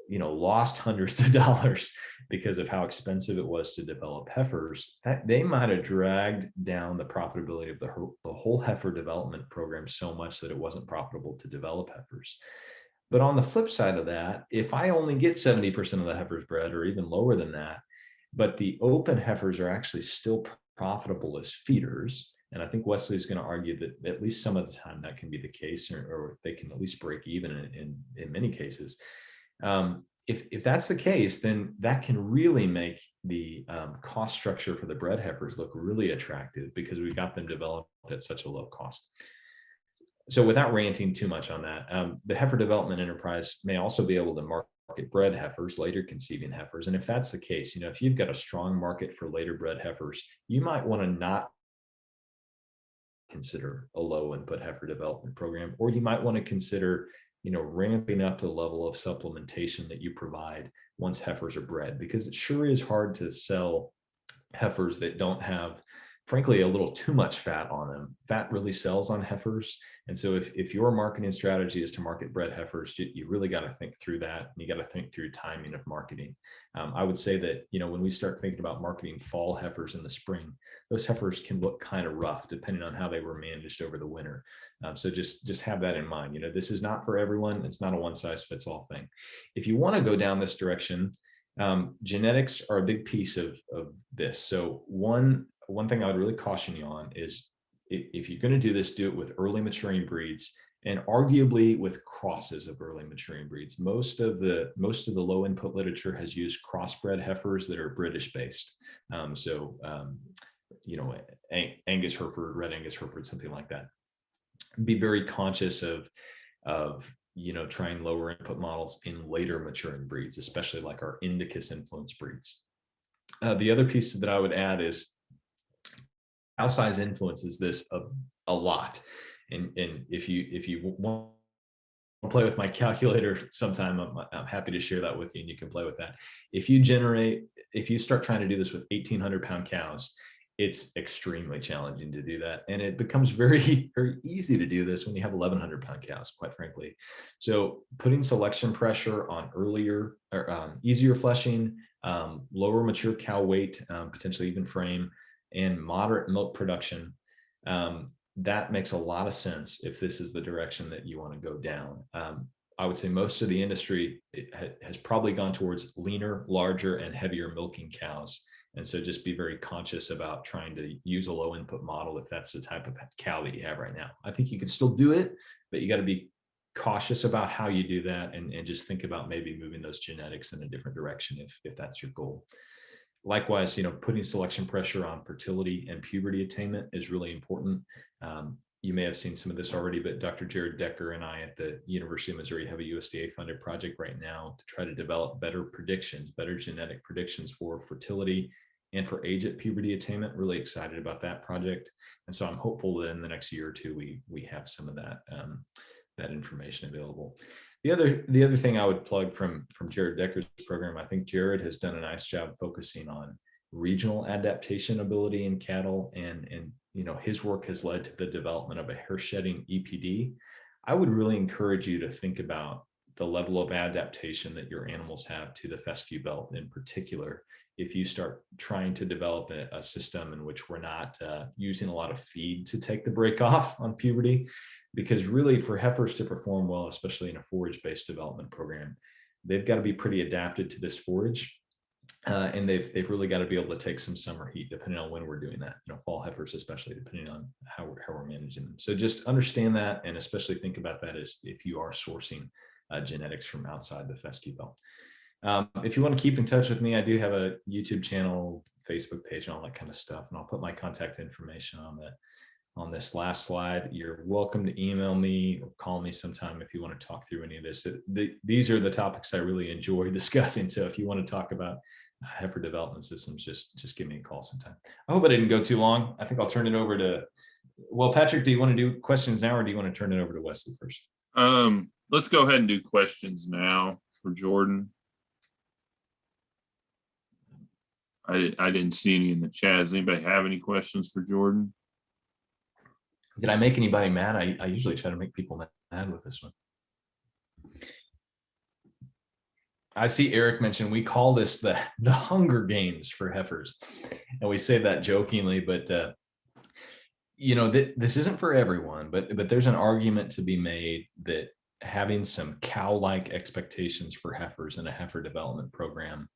lost hundreds of dollars because of how expensive it was to develop heifers, that they might have dragged down the profitability of the whole heifer development program so much that it wasn't profitable to develop heifers. But on the flip side of that, if I only get 70% of the heifers bred or even lower than that, but the open heifers are actually still profitable as feeders, and I think Wesley is going to argue that at least some of the time that can be the case, or they can at least break even in many cases. If that's the case, then that can really make the cost structure for the bred heifers look really attractive because we got them developed at such a low cost. So without ranting too much on that, the heifer development enterprise may also be able to market bred heifers, later conceiving heifers. And if that's the case, if you've got a strong market for later bred heifers, you might want to not consider a low input heifer development program, or you might want to consider ramping up the level of supplementation that you provide once heifers are bred, because it sure is hard to sell heifers that don't have, frankly, a little too much fat on them. Fat really sells on heifers. And so if your marketing strategy is to market bred heifers, you really got to think through that. And you got to think through timing of marketing. I would say that, when we start thinking about marketing fall heifers in the spring, those heifers can look kind of rough depending on how they were managed over the winter. So just have that in mind. This is not for everyone. It's not a one size fits all thing. If you want to go down this direction, genetics are a big piece of this. So one thing I would really caution you on is if you're going to do this, do it with early maturing breeds, and arguably with crosses of early maturing breeds. Most of the low input literature has used crossbred heifers that are British based. Angus Hereford, Red Angus Hereford, something like that. Be very conscious of trying lower input models in later maturing breeds, especially like our Indicus influence breeds. The other piece that I would add is cow size influences this a lot. And if you want to play with my calculator sometime, I'm happy to share that with you and you can play with that. If you start trying to do this with 1,800 pound cows, it's extremely challenging to do that. And it becomes very, very easy to do this when you have 1,100 pound cows, quite frankly. So putting selection pressure on earlier or easier fleshing, lower mature cow weight, potentially even frame, and moderate milk production, that makes a lot of sense if this is the direction that you want to go down. I would say most of the industry has probably gone towards leaner, larger, and heavier milking cows. And so just be very conscious about trying to use a low input model if that's the type of cow that you have right now. I think you can still do it, but you got to be cautious about how you do that and just think about maybe moving those genetics in a different direction if that's your goal. Likewise, putting selection pressure on fertility and puberty attainment is really important. You may have seen some of this already, but Dr. Jared Decker and I at the University of Missouri have a USDA funded project right now to try to develop better genetic predictions for fertility and for age at puberty attainment. Really excited about that project. And so I'm hopeful that in the next year or two, we have some of that information available. The other thing I would plug from Jared Decker's program, I think Jared has done a nice job focusing on regional adaptation ability in cattle, and his work has led to the development of a hair shedding EPD. I would really encourage you to think about the level of adaptation that your animals have to the fescue belt in particular. If you start trying to develop a system in which we're not using a lot of feed to take the break off on puberty, because really for heifers to perform well, especially in a forage-based development program, they've got to be pretty adapted to this forage. And they've really got to be able to take some summer heat, depending on when we're doing that, fall heifers, especially depending on how we're managing them. So just understand that, and especially think about that as if you are sourcing genetics from outside the fescue belt. If you want to keep in touch with me, I do have a YouTube channel, Facebook page, and all that kind of stuff. And I'll put my contact information on this last slide. You're welcome to email me or call me sometime if you want to talk through any of this. These are the topics I really enjoy discussing. So if you want to talk about heifer development systems, just give me a call sometime. I hope I didn't go too long. I think I'll turn it over to, well, Patrick, do you want to do questions now, or do you want to turn it over to Wesley first? Let's go ahead and do questions now for Jordan. I didn't see any in the chat. Does anybody have any questions for Jordan? Did I make anybody mad? I usually try to make people mad with this one. I see Eric mentioned we call this the Hunger Games for heifers, and we say that jokingly, but you know, this isn't for everyone, but there's an argument to be made that having some cow-like expectations for heifers in a heifer development program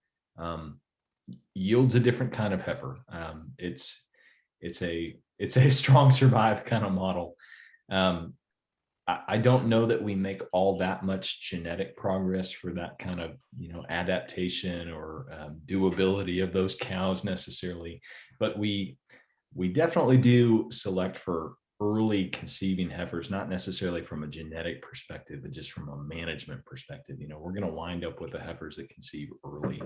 yields a different kind of heifer. It's a strong survive kind of model. I don't know that we make all that much genetic progress for that kind of, you know, adaptation or doability of those cows necessarily, but we definitely do select for early conceiving heifers, not necessarily from a genetic perspective, but just from a management perspective. You know, we're going to wind up with the heifers that conceive early.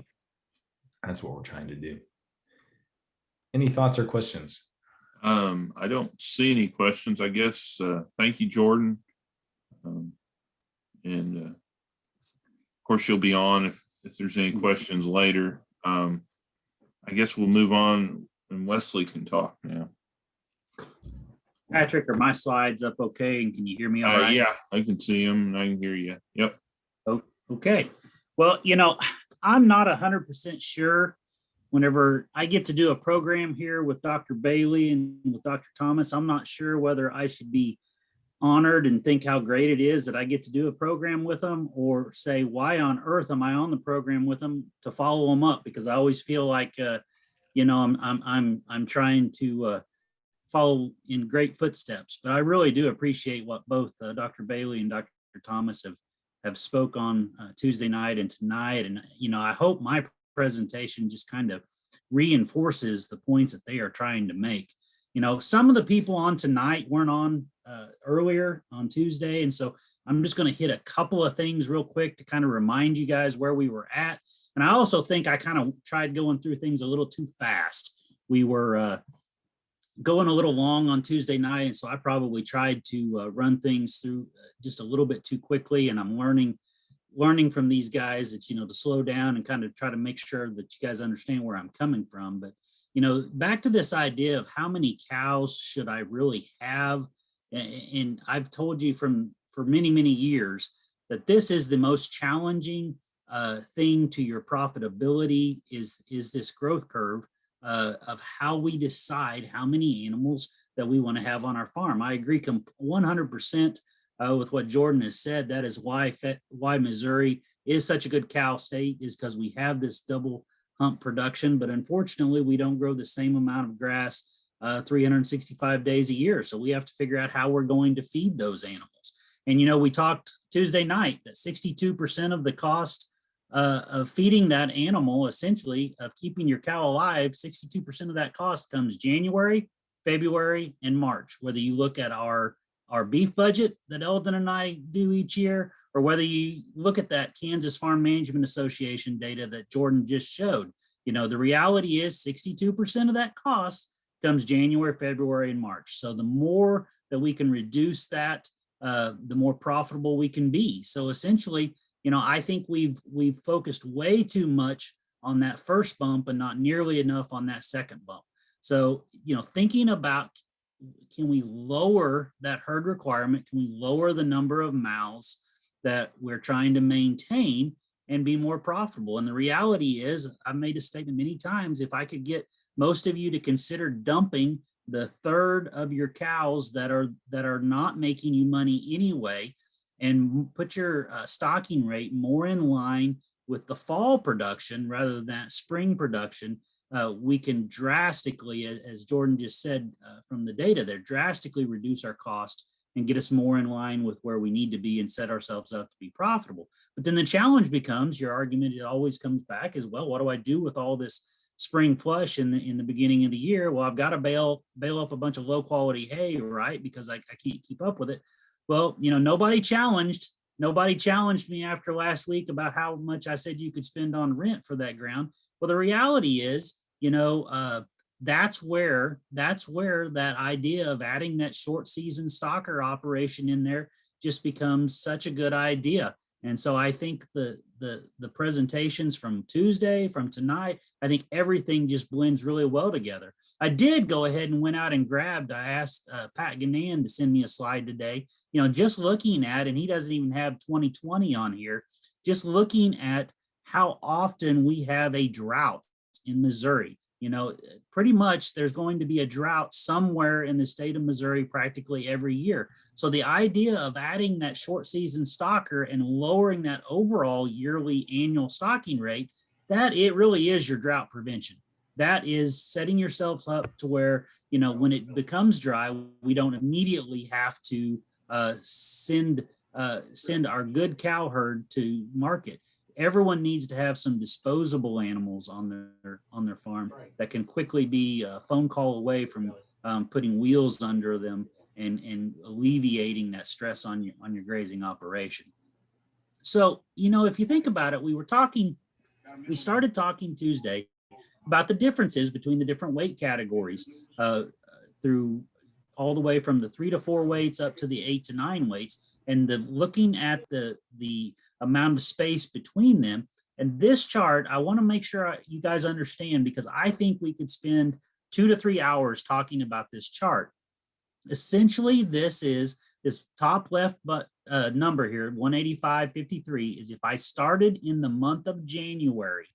That's what we're trying to do. Any thoughts or questions? I don't see any questions, I guess. Thank you, Jordan. Of course, you'll be on if there's any questions later. I guess we'll move on and Wesley can talk now. Patrick, are my slides up okay? And can you hear me all right? Yeah, I can see them and I can hear you. Yep. Oh, okay. Well, you know, I'm not 100% sure. Whenever I get to do a program here with Dr. Bailey and with Dr. Thomas, I'm not sure whether I should be honored and think how great it is that I get to do a program with them, or say, why on earth am I on the program with them to follow them up? Because I always feel like, you know, I'm trying to follow in great footsteps. But I really do appreciate what both Dr. Bailey and Dr. Thomas have spoke on Tuesday night and tonight. And, you know, I hope my presentation just kind of reinforces the points that they are trying to make. You know, some of the people on tonight weren't on earlier on Tuesday. And so I'm just going to hit a couple of things real quick to kind of remind you guys where we were at. And I also think I kind of tried going through things a little too fast. We were going a little long on Tuesday night. And so I probably tried to run things through just a little bit too quickly. And I'm learning from these guys that, you know, to slow down and kind of try to make sure that you guys understand where I'm coming from. But, you know, back to this idea of how many cows should I really have? And I've told you for many, many years that this is the most challenging thing to your profitability is this growth curve of how we decide how many animals that we want to have on our farm. I agree 100% with what Jordan has said. That is why Missouri is such a good cow state, is because we have this double hump production, but unfortunately we don't grow the same amount of grass 365 days a year. So we have to figure out how we're going to feed those animals. And, you know, we talked Tuesday night that 62% of the cost of feeding that animal, essentially of keeping your cow alive, 62% of that cost comes January, February, and March. Whether you look at our beef budget that Eldon and I do each year, or whether you look at that Kansas Farm Management Association data that Jordan just showed, you know, the reality is 62% of that cost comes January, February, and March. So the more that we can reduce that, the more profitable we can be. So essentially, you know, I think we've focused way too much on that first bump and not nearly enough on that second bump. So, you know, thinking about, can we lower that herd requirement? Can we lower the number of mouths that we're trying to maintain and be more profitable? And the reality is, I've made a statement many times, if I could get most of you to consider dumping the third of your cows that are not making you money anyway, and put your stocking rate more in line with the fall production rather than spring production, we can drastically, as Jordan just said from the data there, drastically reduce our cost and get us more in line with where we need to be and set ourselves up to be profitable. But then the challenge becomes, your argument, it always comes back as well, what do I do with all this spring flush in the beginning of the year? Well, I've got to bale up a bunch of low quality hay, right? Because I can't keep up with it. Well, you know, nobody challenged me after last week about how much I said you could spend on rent for that ground. Well, the reality is, you know, that's where that idea of adding that short season stocker operation in there just becomes such a good idea. And so I think the presentations from Tuesday, from tonight, I think everything just blends really well together. I did go ahead and went out and grabbed, I asked Pat Gannan to send me a slide today, just looking at, and he doesn't even have 2020 on here, just looking at how often we have a drought in Missouri. Pretty much there's going to be a drought somewhere in the state of Missouri practically every year. So the idea of adding that short season stocker and lowering that overall yearly annual stocking rate, that it really is your drought prevention. That is setting yourselves up to where, when it becomes dry, we don't immediately have to send our good cow herd to market. Everyone needs to have some disposable animals on their farm that can quickly be a phone call away from putting wheels under them and alleviating that stress on your grazing operation. So, if you think about it, we started talking Tuesday about the differences between the different weight categories through all the way from the 3 to 4 weights up to the 8 to 9 weights, and looking at the amount of space between them. And this chart, I want to make sure you guys understand, because I think we could spend 2 to 3 hours talking about this chart. Essentially, this top left number here, 185.53, is if I started in the month of January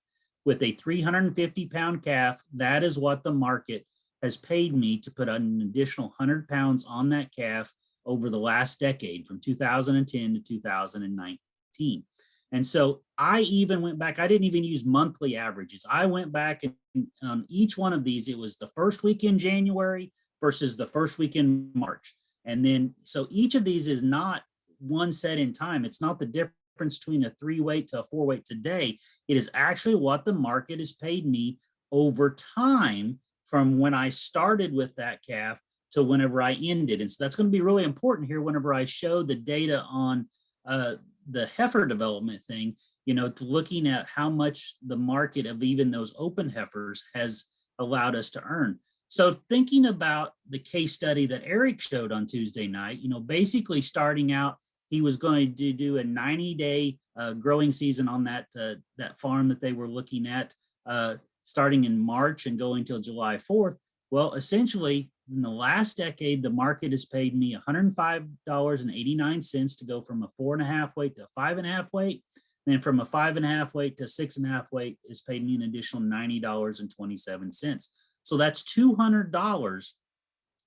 with a 350 pound calf, that is what the market has paid me to put an additional 100 pounds on that calf over the last decade, from 2010 to 2019. And so I even went back, I didn't even use monthly averages. I went back and on each one of these, it was the first week in January versus the first week in March. And then, so each of these is not one set in time. It's not the difference between a 3 weight to a 4 weight today. It is actually what the market has paid me over time from when I started with that calf to whenever I ended. And so that's going to be really important here whenever I show the data on the heifer development thing, to looking at how much the market of even those open heifers has allowed us to earn. So thinking about the case study that Eric showed on Tuesday night, basically starting out, he was going to do a 90-day growing season on that farm that they were looking at, starting in March and going till July 4th. Well, essentially, in the last decade, the market has paid me $105.89 to go from a 4.5 weight to a 5.5 weight. And then from a 5.5 weight to 6.5 weight is paid me an additional $90.27. So that's $200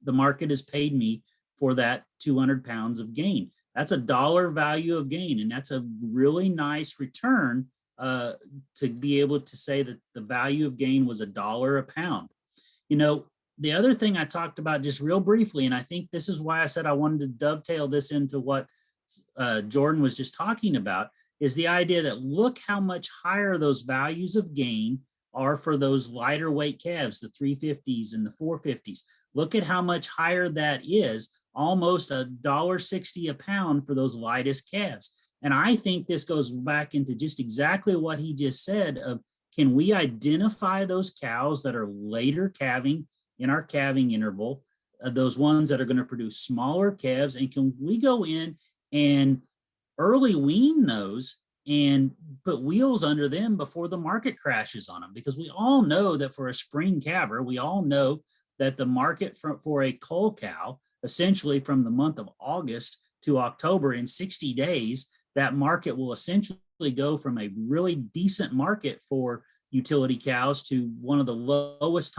the market has paid me for that 200 pounds of gain. That's a dollar value of gain. And that's a really nice return to be able to say that the value of gain was $1 a pound. The other thing I talked about just real briefly, and I think this is why I said I wanted to dovetail this into what Jordan was just talking about, is the idea that look how much higher those values of gain are for those lighter weight calves, the 350s and the 450s. Look at how much higher that is, almost $1.60 a pound for those lightest calves. And I think this goes back into just exactly what he just said of, can we identify those cows that are later calving in our calving interval, those ones that are going to produce smaller calves, and can we go in and early wean those and put wheels under them before the market crashes on them? Because we all know that for a spring calver, we all know that the market for a cull cow, essentially from the month of August to October, in 60 days, that market will essentially go from a really decent market for utility cows to one of the lowest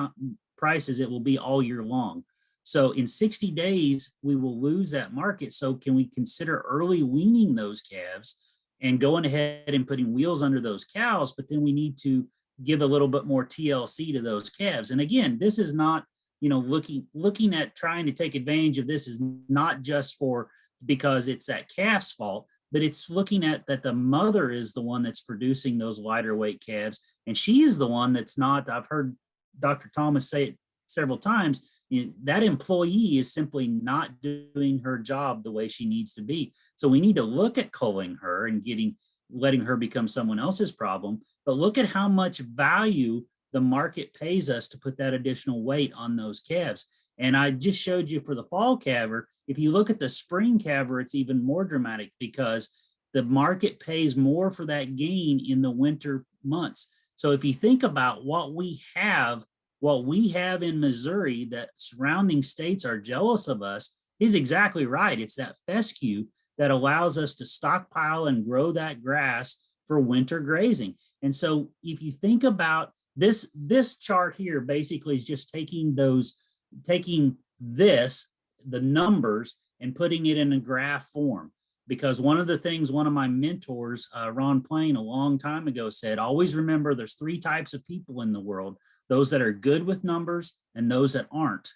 prices it will be all year long. So in 60 days, we will lose that market. So can we consider early weaning those calves and going ahead and putting wheels under those cows? But then we need to give a little bit more TLC to those calves. And again, this is not, looking at trying to take advantage of this is not just for because it's that calf's fault, but it's looking at that the mother is the one that's producing those lighter weight calves. And she is the one that's not, I've heard Dr. Thomas say it several times, that employee is simply not doing her job the way she needs to be. So we need to look at culling her and letting her become someone else's problem, but look at how much value the market pays us to put that additional weight on those calves. And I just showed you for the fall calver, if you look at the spring calver, it's even more dramatic because the market pays more for that gain in the winter months. So if you think about what we have in Missouri that surrounding states are jealous of us, is exactly right. It's that fescue that allows us to stockpile and grow that grass for winter grazing. And so if you think about this chart here, basically is just taking the numbers and putting it in a graph form. Because one of the things one of my mentors, Ron Plain, a long time ago said, always remember there's 3 types of people in the world: those that are good with numbers and those that aren't.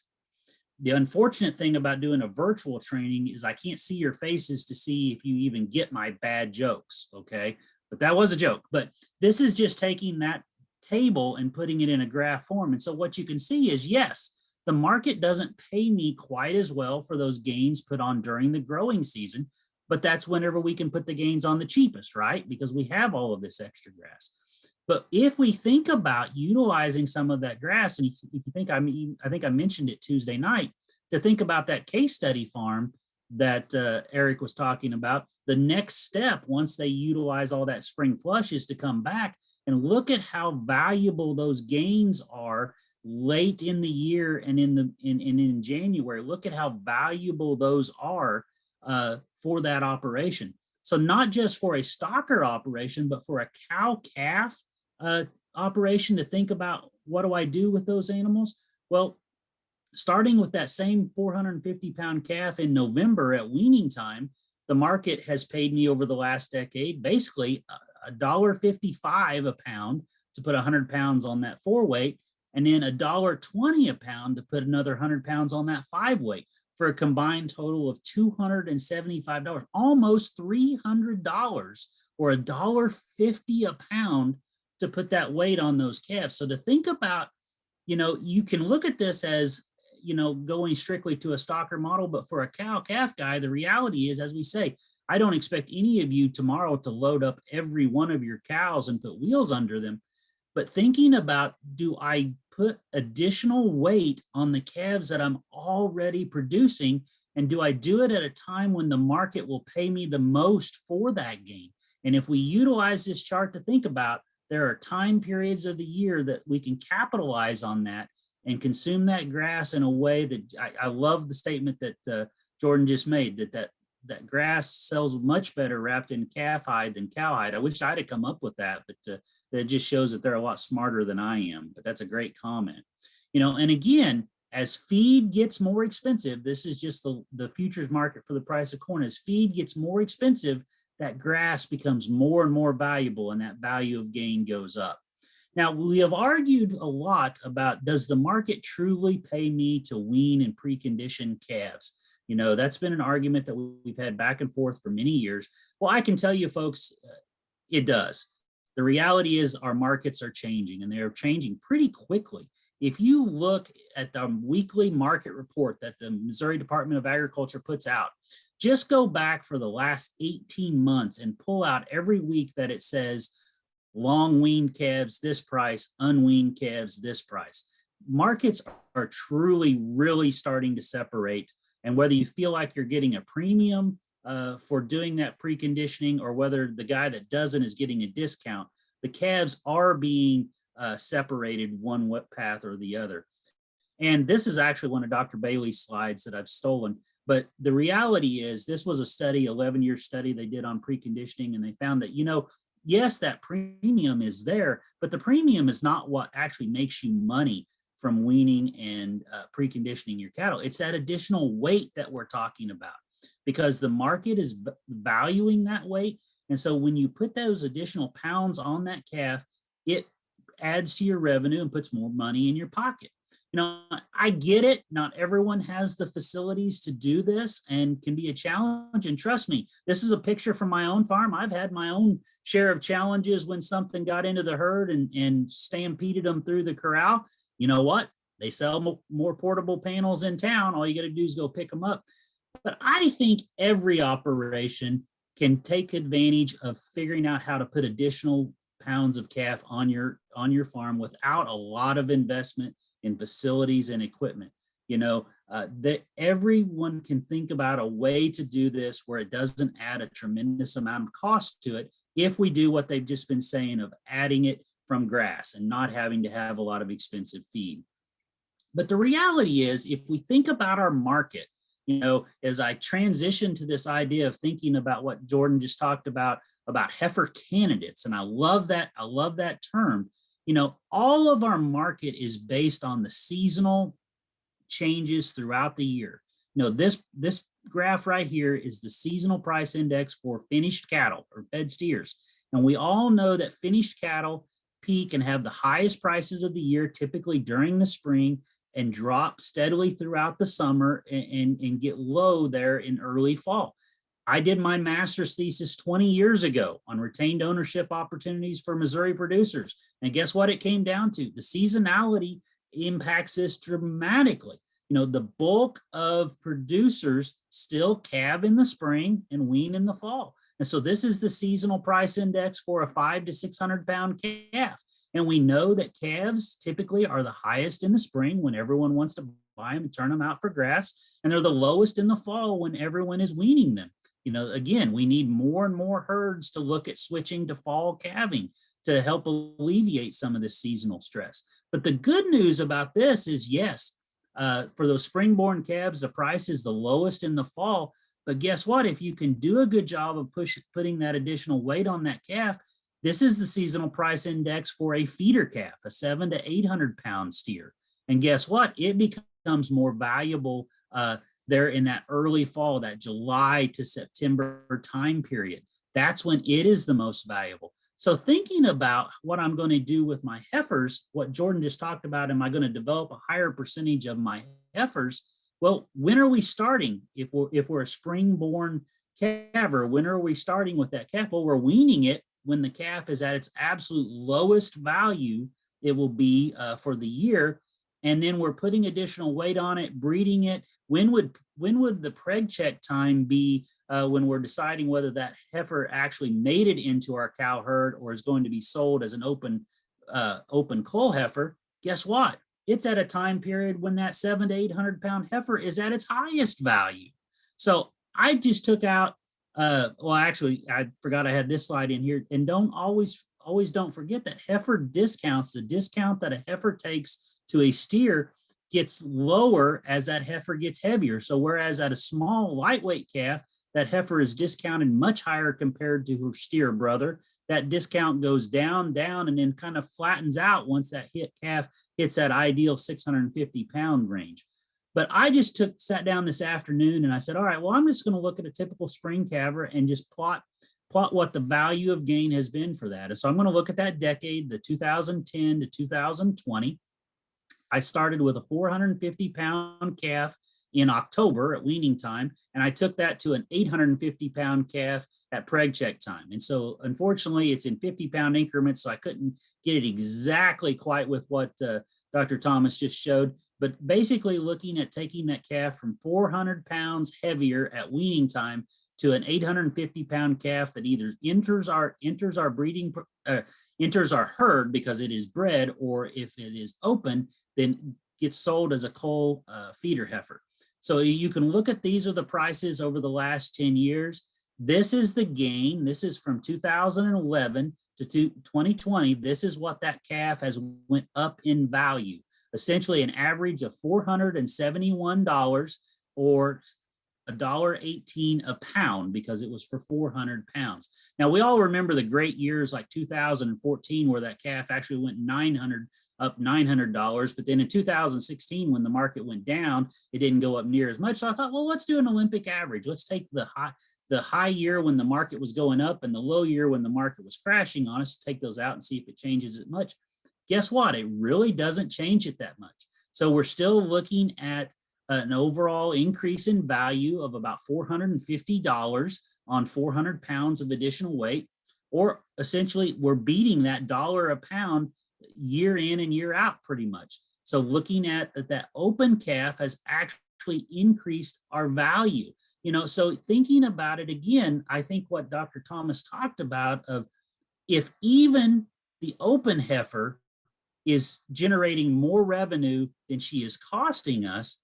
The unfortunate thing about doing a virtual training is I can't see your faces to see if you even get my bad jokes, okay? But that was a joke. But this is just taking that table and putting it in a graph form. And so what you can see is, yes, the market doesn't pay me quite as well for those gains put on during the growing season, but that's whenever we can put the gains on the cheapest, right? Because we have all of this extra grass. But if we think about utilizing some of that grass, and if you think, I think I mentioned it Tuesday night, to think about that case study farm that Eric was talking about, the next step, once they utilize all that spring flush, is to come back and look at how valuable those gains are late in the year and in January. Look at how valuable those are for that operation. So not just for a stocker operation, but for a cow-calf operation, to think about, what do I do with those animals? Well, starting with that same 450-pound calf in November at weaning time, the market has paid me over the last decade basically $1.55 a pound to put 100 pounds on that 4-weight, and then $1.20 a pound to put another 100 pounds on that 5-weight, for a combined total of $275, almost $300, or $1.50 a pound to put that weight on those calves. So to think about, you can look at this as, going strictly to a stocker model, but for a cow-calf guy, the reality is, as we say, I don't expect any of you tomorrow to load up every one of your cows and put wheels under them. But thinking about, do I put additional weight on the calves that I'm already producing? And do I do it at a time when the market will pay me the most for that gain? And if we utilize this chart to think about, there are time periods of the year that we can capitalize on that and consume that grass in a way that I love the statement that Jordan just made, that grass sells much better wrapped in calf hide than cow hide. I wish I'd have come up with that, but that just shows that they're a lot smarter than I am. But that's a great comment. And again, as feed gets more expensive, this is just the futures market for the price of corn. As feed gets more expensive, that grass becomes more and more valuable, and that value of gain goes up. Now, we have argued a lot about, does the market truly pay me to wean and precondition calves? That's been an argument that we've had back and forth for many years. Well, I can tell you folks, it does. The reality is our markets are changing, and they're changing pretty quickly. If you look at the weekly market report that the Missouri Department of Agriculture puts out, just go back for the last 18 months and pull out every week that it says long weaned calves this price, unweaned calves this price. Markets are truly, really starting to separate. And whether you feel like you're getting a premium for doing that preconditioning, or whether the guy that doesn't is getting a discount, the calves are being separated one path or the other. And this is actually one of Dr. Bailey's slides that I've stolen. But the reality is, this was a study, 11-year study they did on preconditioning, and they found that, yes, that premium is there, but the premium is not what actually makes you money from weaning and preconditioning your cattle. It's that additional weight that we're talking about, because the market is valuing that weight. And so when you put those additional pounds on that calf, it adds to your revenue and puts more money in your pocket. I get it. Not everyone has the facilities to do this, and can be a challenge. And trust me, this is a picture from my own farm. I've had my own share of challenges when something got into the herd and stampeded them through the corral. You know what? They sell more portable panels in town. All you got to do is go pick them up. But I think every operation can take advantage of figuring out how to put additional pounds of calf on your farm without a lot of investment in facilities and equipment. that everyone can think about a way to do this where it doesn't add a tremendous amount of cost to it if we do what they've just been saying of adding it from grass and not having to have a lot of expensive feed. But the reality is, if we think about our market, as I transition to this idea of thinking about what Jordan just talked about heifer candidates, and I love that term, all of our market is based on the seasonal changes throughout the year. This graph right here is the seasonal price index for finished cattle or fed steers. And we all know that finished cattle peak and have the highest prices of the year, typically during the spring, and drop steadily throughout the summer and get low there in early fall. I did my master's thesis 20 years ago on retained ownership opportunities for Missouri producers. And guess what it came down to? The seasonality impacts this dramatically. The bulk of producers still calve in the spring and wean in the fall. And so this is the seasonal price index for a 500 to 600 pound calf. And we know that calves typically are the highest in the spring when everyone wants to buy them and turn them out for grass. And they're the lowest in the fall when everyone is weaning them. Again, we need more and more herds to look at switching to fall calving to help alleviate some of this seasonal stress. But the good news about this is, yes, for those spring-born calves, the price is the lowest in the fall. But guess what? If you can do a good job of putting that additional weight on that calf, this is the seasonal price index for a feeder calf, a 700 to 800 pound steer. And guess what? It becomes more valuable there in that early fall, that July to September time period. That's when it is the most valuable. So thinking about what I'm going to do with my heifers, what Jordan just talked about, am I going to develop a higher percentage of my heifers? Well, when are we starting? If we're a spring-born calver, when are we starting with that calf? Well, we're weaning it when the calf is at its absolute lowest value it will be for the year. And then we're putting additional weight on it, breeding it. When would the preg check time be when we're deciding whether that heifer actually made it into our cow herd or is going to be sold as an open cull heifer? Guess what? It's at a time period when that 700 to 800 pound heifer is at its highest value. So I just took out, actually, I forgot I had this slide in here, and always don't forget that heifer discounts, the discount that a heifer takes to a steer gets lower as that heifer gets heavier. So whereas at a small lightweight calf, that heifer is discounted much higher compared to her steer brother, that discount goes down, and then kind of flattens out once that calf hits that ideal 650 pound range. But I just sat down this afternoon and I said, all right, well, I'm just going to look at a typical spring calver and just plot what the value of gain has been for that. And so I'm going to look at that decade, the 2010 to 2020. I started with a 450 pound calf in October at weaning time, and I took that to an 850 pound calf at preg check time. And so unfortunately it's in 50 pound increments, so I couldn't get it exactly quite with what Dr. Thomas just showed, but basically looking at taking that calf from 400 pounds heavier at weaning time to an 850 pound calf that either enters our herd because it is bred, or if it is open, then gets sold as a cull feeder heifer. So you can look at, these are the prices over the last 10 years. This is the gain. This is from 2011 to 2020. This is what that calf has went up in value. Essentially an average of $471 or $1.18 a pound, because it was for 400 pounds. Now we all remember the great years like 2014 where that calf actually went up $900, but then in 2016 when the market went down, it didn't go up near as much. So I thought, well, let's do an Olympic average. Let's take the high year when the market was going up and the low year when the market was crashing on us, take those out and see if it changes it much. Guess what? It really doesn't change it that much. So we're still looking at an overall increase in value of about $450 on 400 pounds of additional weight, or essentially we're beating that $1 a pound year in and year out pretty much. So looking at that open calf has actually increased our value. So thinking about it again, I think what Dr. Thomas talked about of if even the open heifer is generating more revenue than she is costing us,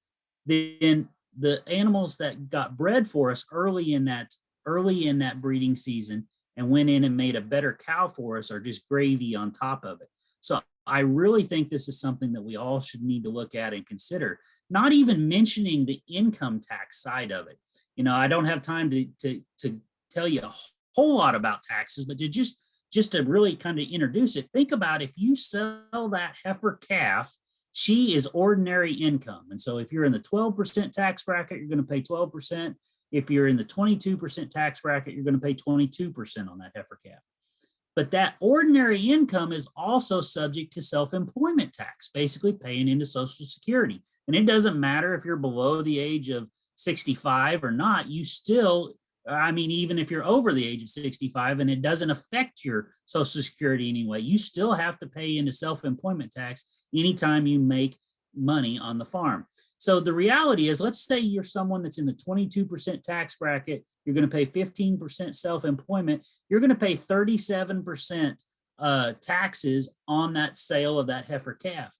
then the animals that got bred for us early in that breeding season and went in and made a better cow for us are just gravy on top of it. So I really think this is something that we all should need to look at and consider, not even mentioning the income tax side of it. You know, I don't have time to tell you a whole lot about taxes, but to just to really kind of introduce it, think about if you sell that heifer calf, she is ordinary income. And so if you're in the 12% tax bracket, you're going to pay 12%. If you're in the 22% tax bracket, you're going to pay 22% on that heifer calf. But that ordinary income is also subject to self-employment tax, basically paying into Social Security. And it doesn't matter if you're below the age of 65 or not, you still, I mean, even if you're over the age of 65 and it doesn't affect your Social Security anyway, you still have to pay into self-employment tax anytime you make money on the farm. So the reality is, let's say you're someone that's in the 22% tax bracket, you're going to pay 15% self-employment, you're going to pay 37% taxes on that sale of that heifer calf.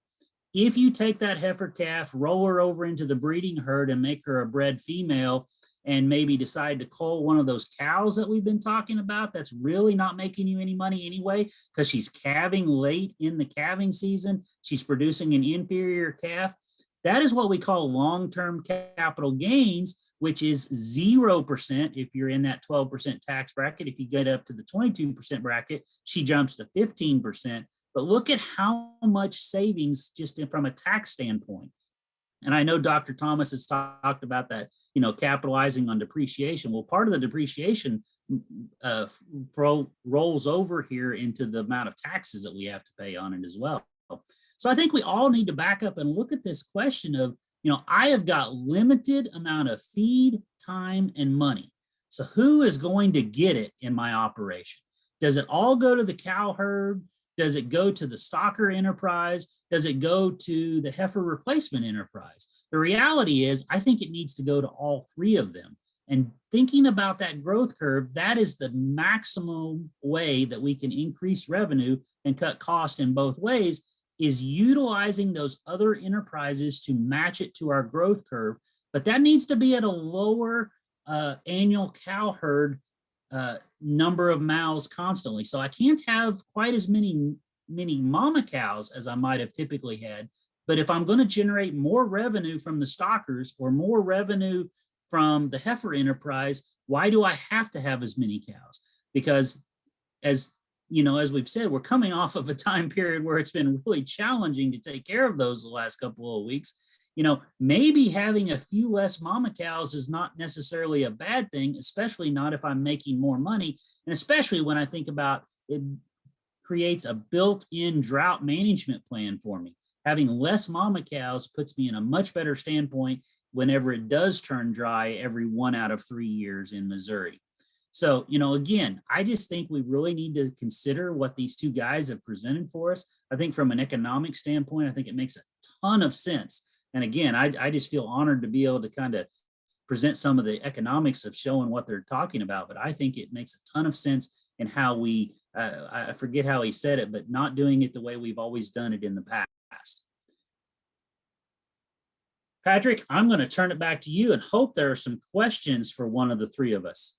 If you take that heifer calf, roll her over into the breeding herd and make her a bred female, and maybe decide to cull one of those cows that we've been talking about, that's really not making you any money anyway, because she's calving late in the calving season, she's producing an inferior calf. That is what we call long-term capital gains, which is 0% if you're in that 12% tax bracket. If you get up to the 22% bracket, she jumps to 15%. But look at how much savings just from a tax standpoint. And I know Dr. Thomas has talked about that, you know, capitalizing on depreciation. Well, part of the depreciation rolls over here into the amount of taxes that we have to pay on it as well. So I think we all need to back up and look at this question of, you know, I have got limited amount of feed, time, and money. So who is going to get it in my operation? Does it all go to the cow herd? Does it go to the stocker enterprise? Does it go to the heifer replacement enterprise? The reality is, I think it needs to go to all three of them. And thinking about that growth curve, that is the maximum way that we can increase revenue and cut cost in both ways, is utilizing those other enterprises to match it to our growth curve. But that needs to be at a lower annual cow herd number of mouths constantly. So I can't have quite as many mama cows as I might have typically had. But if I'm going to generate more revenue from the stockers or more revenue from the heifer enterprise, why do I have to have as many cows? Because as you know, as we've said, we're coming off of a time period where it's been really challenging to take care of those the last couple of weeks. You know, maybe having a few less mama cows is not necessarily a bad thing, especially not if I'm making more money. And especially when I think about it creates a built-in drought management plan for me. Having less mama cows puts me in a much better standpoint whenever it does turn dry every 1 out of 3 years in Missouri. So, you know, again, I just think we really need to consider what these two guys have presented for us. I think from an economic standpoint, I think it makes a ton of sense. And again, I just feel honored to be able to kind of present some of the economics of showing what they're talking about. But I think it makes a ton of sense in how we, I forget how he said it, but not doing it the way we've always done it in the past. Patrick, I'm going to turn it back to you and hope there are some questions for one of the three of us.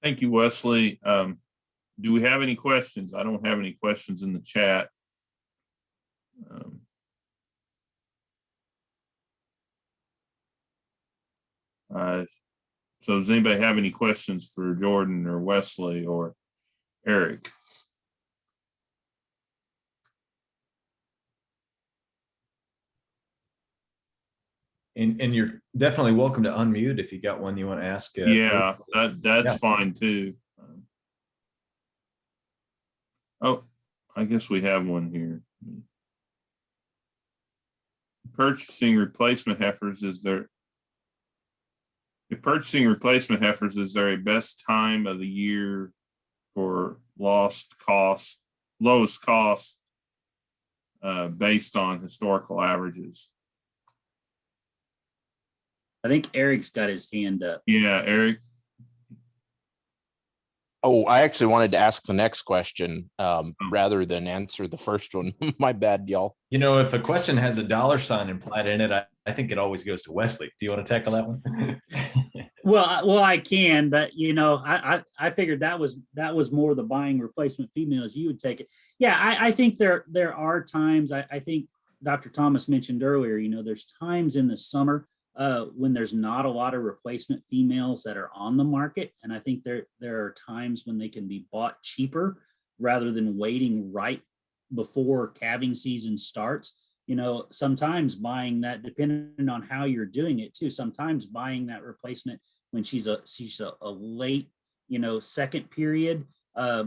Thank you, Wesley. Do we have any questions? I don't have any questions in the chat. So does anybody have any questions for Jordan or Wesley or Eric? And you're definitely welcome to unmute if you got one you want to ask. Yeah, that's fine too. Oh, I guess we have one here. Purchasing replacement heifers, is there a best time of the year for lowest cost based on historical averages? I think Eric's got his hand up. Yeah, Eric. Oh, I actually wanted to ask the next question rather than answer the first one. My bad, y'all. You know, if a question has a $sign implied in it, I think it always goes to Wesley. Do you want to tackle that one? Well, I can, but I figured that was more the buying replacement females. You would take it. Yeah, I think there are times. I think Dr. Thomas mentioned earlier. There's times in the summer when there's not a lot of replacement females that are on the market, and I think there are times when they can be bought cheaper rather than waiting right before calving season starts. Sometimes buying that, depending on how you're doing it too, sometimes buying that replacement when she's a late, second period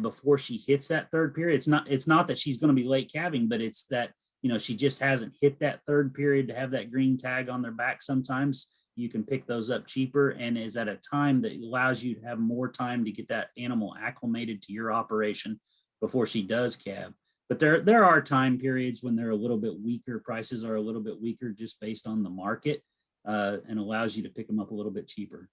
before she hits that third period. It's not that she's going to be late calving, but it's that, she just hasn't hit that third period to have that green tag on their back. Sometimes you can pick those up cheaper, and is at a time that allows you to have more time to get that animal acclimated to your operation before she does calve. But there are time periods when they're a little bit weaker, prices are a little bit weaker just based on the market, and allows you to pick them up a little bit cheaper.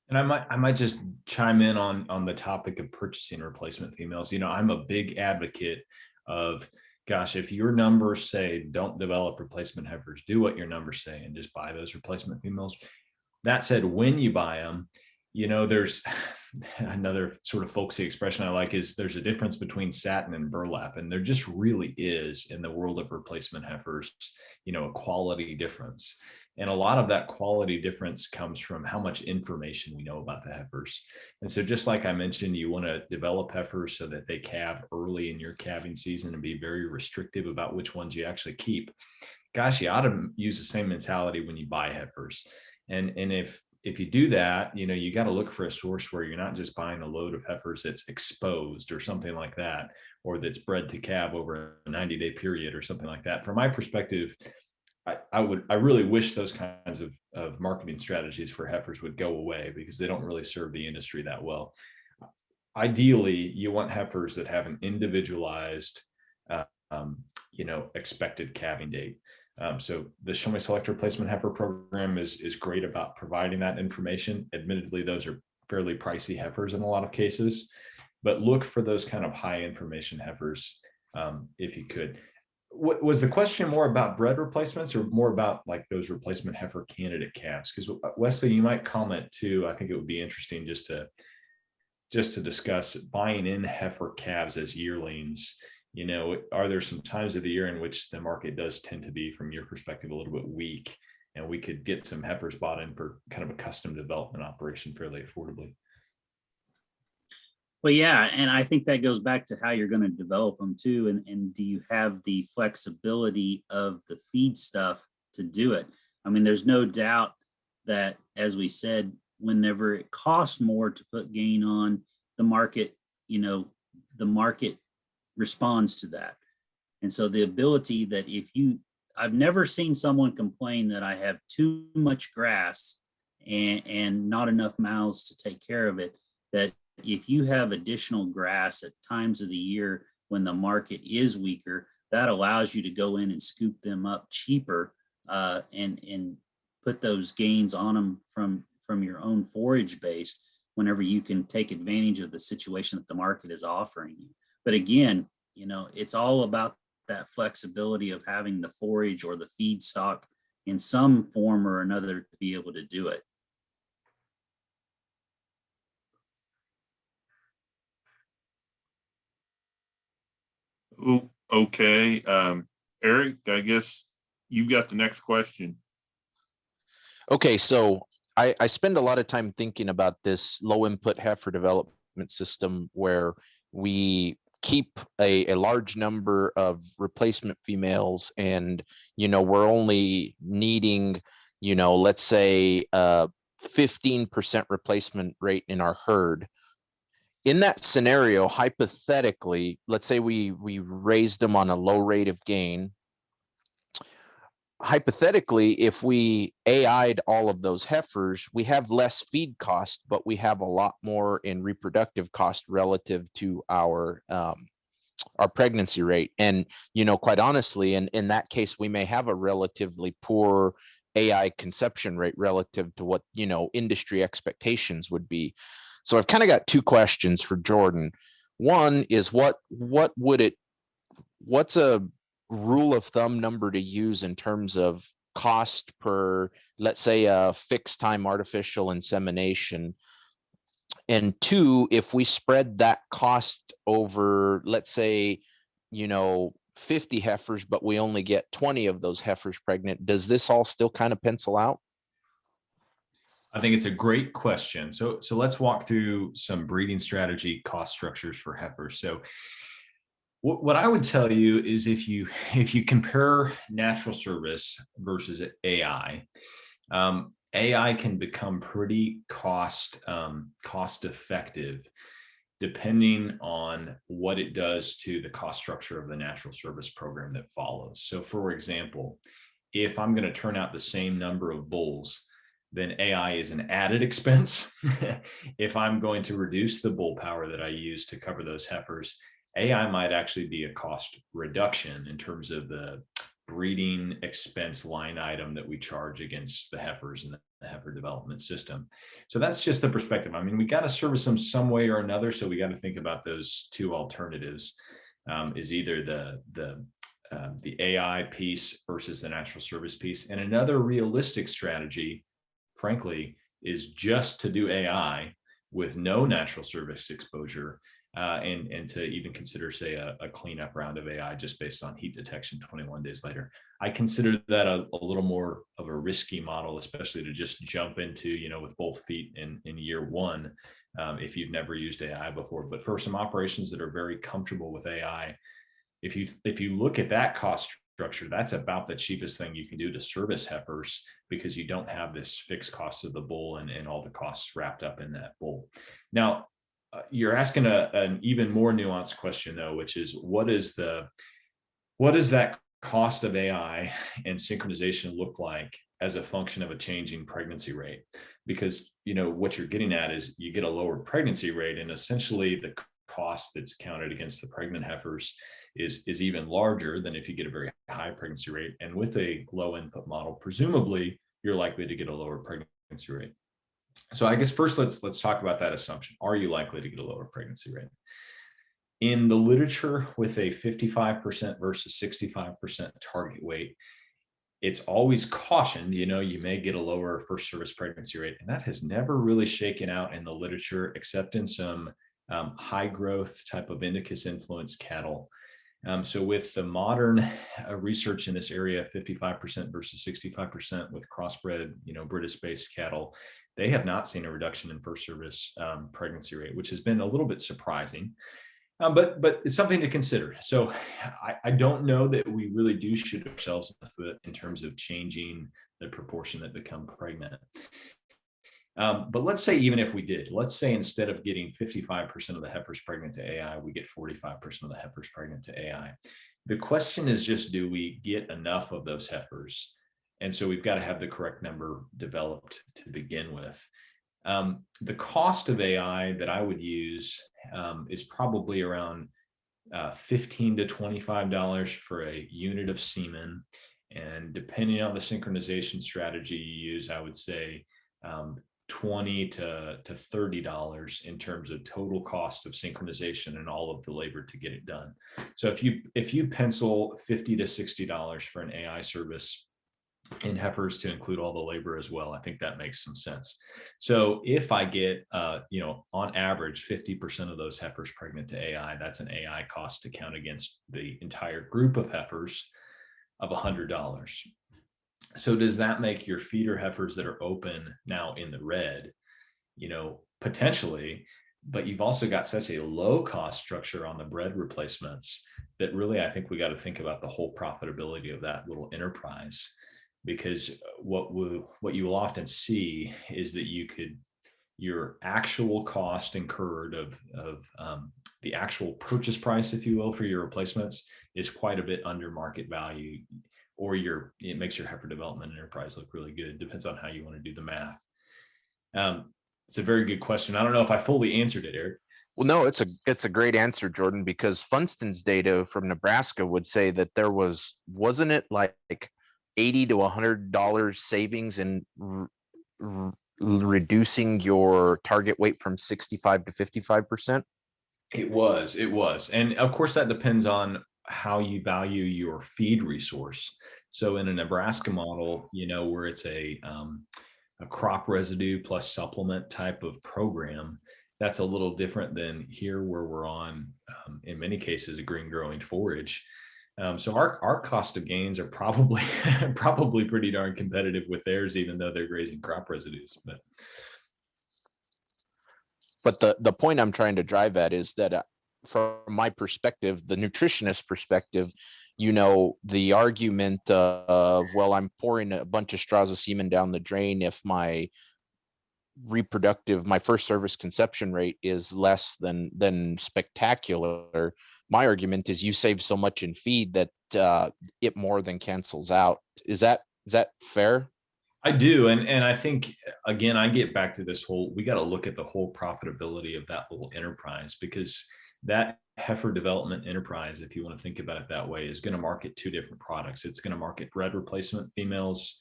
And I might just chime in on the topic of purchasing replacement females. I'm a big advocate of, gosh, if your numbers say don't develop replacement heifers, do what your numbers say and just buy those replacement females. That said, when you buy them, there's another sort of folksy expression I like is there's a difference between satin and burlap. And there just really is in the world of replacement heifers, a quality difference. And a lot of that quality difference comes from how much information we know about the heifers. And so just like I mentioned, you want to develop heifers so that they calve early in your calving season and be very restrictive about which ones you actually keep. Gosh, you ought to use the same mentality when you buy heifers. And if you do that, you got to look for a source where you're not just buying a load of heifers that's exposed or something like that, or that's bred to calve over a 90-day period or something like that. From my perspective, I really wish those kinds of marketing strategies for heifers would go away because they don't really serve the industry that well. Ideally, you want heifers that have an individualized, expected calving date. So the Show Me Select Replacement Heifer program is great about providing that information. Admittedly, those are fairly pricey heifers in a lot of cases, but look for those kind of high information heifers if you could. Was the question more about bred replacements or more about like those replacement heifer candidate calves? Because Wesley, you might comment too. I think it would be interesting just to discuss buying in heifer calves as yearlings. Are there some times of the year in which the market does tend to be, from your perspective, a little bit weak, and we could get some heifers bought in for kind of a custom development operation fairly affordably? Well, yeah, and I think that goes back to how you're going to develop them too, and do you have the flexibility of the feed stuff to do it? I mean, there's no doubt that, as we said, whenever it costs more to put gain on, the market, the market responds to that. And so the ability that I've never seen someone complain that I have too much grass and not enough mouths to take care of it, that if you have additional grass at times of the year when the market is weaker, that allows you to go in and scoop them up cheaper and put those gains on them from your own forage base whenever you can take advantage of the situation that the market is offering you. But again, it's all about that flexibility of having the forage or the feedstock in some form or another to be able to do it. Okay. Eric, I guess you got the next question. Okay, so I spend a lot of time thinking about this low input heifer development system where we keep a large number of replacement females, and we're only needing let's say 15% replacement rate in our herd. In that scenario, hypothetically, let's say we raised them on a low rate of gain. Hypothetically, if we AI'd all of those heifers, we have less feed cost, but we have a lot more in reproductive cost relative to our pregnancy rate. And, quite honestly, in that case, we may have a relatively poor AI conception rate relative to what, industry expectations would be. So I've kind of got two questions for Jordan. One is what's a rule of thumb number to use in terms of cost per, let's say, a fixed time artificial insemination? And two, if we spread that cost over, let's say, 50 heifers, but we only get 20 of those heifers pregnant, does this all still kind of pencil out? I think it's a great question. So let's walk through some breeding strategy cost structures for heifers. So what I would tell you is if you compare natural service versus AI, AI can become pretty cost effective depending on what it does to the cost structure of the natural service program that follows. So for example, if I'm going to turn out the same number of bulls, then AI is an added expense. If I'm going to reduce the bull power that I use to cover those heifers, AI might actually be a cost reduction in terms of the breeding expense line item that we charge against the heifers in the heifer development system. So that's just the perspective. I mean, we got to service them some way or another. So we got to think about those two alternatives, is either the AI piece versus the natural service piece. And another realistic strategy, frankly, is just to do AI with no natural service exposure, and to even consider, say, a cleanup round of AI just based on heat detection 21 days later. I consider that a little more of a risky model, especially to just jump into, with both feet in year one, if you've never used AI before. But for some operations that are very comfortable with AI, if you look at that cost structure, that's about the cheapest thing you can do to service heifers, because you don't have this fixed cost of the bull and all the costs wrapped up in that bull. Now, you're asking an even more nuanced question, though, which is what is that cost of AI and synchronization look like as a function of a changing pregnancy rate? Because what you're getting at is you get a lower pregnancy rate, and essentially the cost that's counted against the pregnant heifers is even larger than if you get a very high pregnancy rate. And with a low input model, presumably you're likely to get a lower pregnancy rate. So I guess first let's talk about that assumption. Are you likely to get a lower pregnancy rate? In the literature, with a 55% versus 65% target weight, it's always cautioned, you may get a lower first service pregnancy rate. And that has never really shaken out in the literature, except in some high growth type of indicus influenced cattle. So with the modern research in this area, 55% versus 65% with crossbred, British-based cattle, they have not seen a reduction in first service pregnancy rate, which has been a little bit surprising. But it's something to consider. So I don't know that we really do shoot ourselves in the foot in terms of changing the proportion that become pregnant. But let's say even if we did, let's say instead of getting 55% of the heifers pregnant to AI, we get 45% of the heifers pregnant to AI. The question is just, do we get enough of those heifers? And so we've got to have the correct number developed to begin with. The cost of AI that I would use is probably around $15 to $25 for a unit of semen. And depending on the synchronization strategy you use, I would say $20 to $30 in terms of total cost of synchronization and all of the labor to get it done. So if you pencil $50 to $60 for an AI service in heifers to include all the labor as well, I think that makes some sense. So if I get, on average, 50% of those heifers pregnant to AI, that's an AI cost to count against the entire group of heifers of $100. So does that make your feeder heifers that are open now in the red? Potentially, but you've also got such a low cost structure on the bred replacements that really, I think we got to think about the whole profitability of that little enterprise. Because what you will often see is that your actual cost incurred of the actual purchase price, if you will, for your replacements is quite a bit under market value, or it makes your heifer development enterprise look really good. Depends on how you want to do the math. It's a very good question. I don't know if I fully answered it, Eric. Well, no, it's a great answer, Jordan, because Funston's data from Nebraska would say that there wasn't it like $80 to $100 savings in reducing your target weight from 65 to 55%? It was. And of course, that depends on how you value your feed resource. So in a Nebraska model, where it's a crop residue plus supplement type of program, that's a little different than here where we're on, in many cases, a green growing forage. So our cost of gains are probably probably pretty darn competitive with theirs, even though they're grazing crop residues. But the point I'm trying to drive at is that from my perspective, the nutritionist perspective, the argument of, well, I'm pouring a bunch of straws of semen down the drain if my first service conception rate is less than spectacular. My argument is you save so much in feed that it more than cancels out. Is that fair? I do. And I think, again, I get back to this we got to look at the whole profitability of that little enterprise, because that heifer development enterprise, if you want to think about it that way, is going to market two different products. It's going to market bred replacement females,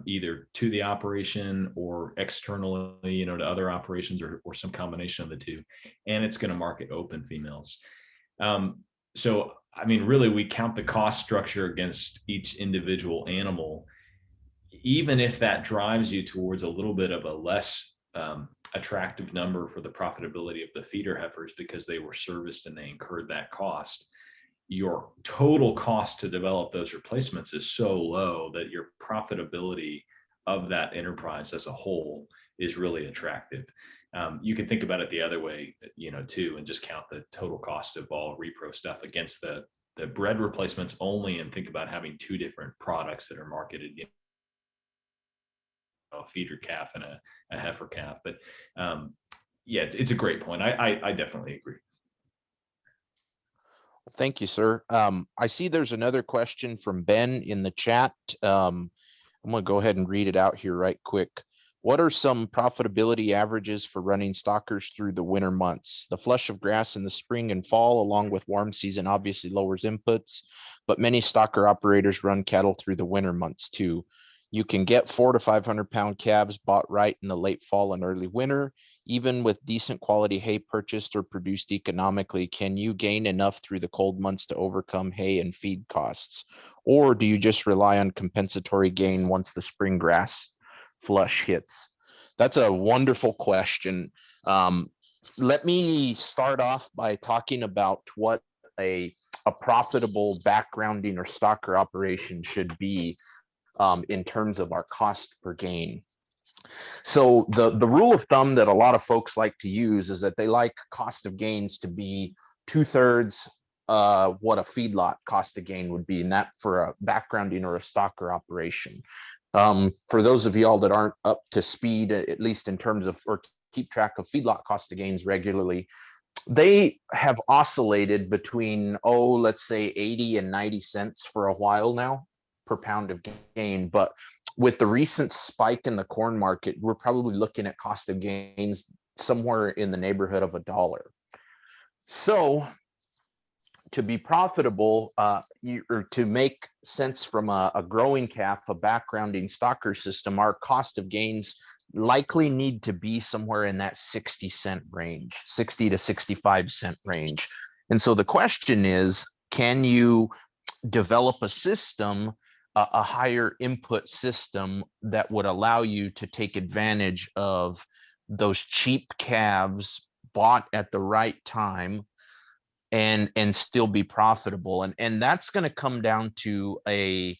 either to the operation or externally, to other operations, or some combination of the two. And it's going to market open females. So, I mean, really, we count the cost structure against each individual animal. Even if that drives you towards a little bit of a less attractive number for the profitability of the feeder heifers because they were serviced and they incurred that cost, your total cost to develop those replacements is so low that your profitability of that enterprise as a whole is really attractive. You can think about it the other way, too, and just count the total cost of all repro stuff against the bred replacements only, and think about having two different products that are marketed, a feeder calf and a heifer calf. But yeah, it's a great point. I definitely agree. Thank you, sir. I see there's another question from Ben in the chat. I'm going to go ahead and read it out here right quick. What are some profitability averages for running stockers through the winter months? The flush of grass in the spring and fall, along with warm season, obviously lowers inputs, but many stocker operators run cattle through the winter months too. You can get 400 to 500 pound calves bought right in the late fall and early winter. Even with decent quality hay purchased or produced economically, can you gain enough through the cold months to overcome hay and feed costs? Or do you just rely on compensatory gain once the spring grass flush hits? That's a wonderful question. Let me start off by talking about what a profitable backgrounding or stocker operation should be in terms of our cost per gain. So the rule of thumb that a lot of folks like to use is that they like cost of gains to be 2/3 what a feedlot cost of gain would be, and that for a backgrounding or a stocker operation. For those of y'all that aren't up to speed, at least in terms of, or keep track of feedlot cost of gains regularly, they have oscillated between, let's say 80 and 90 cents for a while now per pound of gain. But with the recent spike in the corn market, we're probably looking at cost of gains somewhere in the neighborhood of $1. So to be profitable, or to make sense from a growing calf, a backgrounding stocker system, our cost of gains likely need to be somewhere in that 60-cent range, 60 to 65-cent range. And so the question is, can you develop a system, a higher input system that would allow you to take advantage of those cheap calves bought at the right time and still be profitable? And that's going to come down to a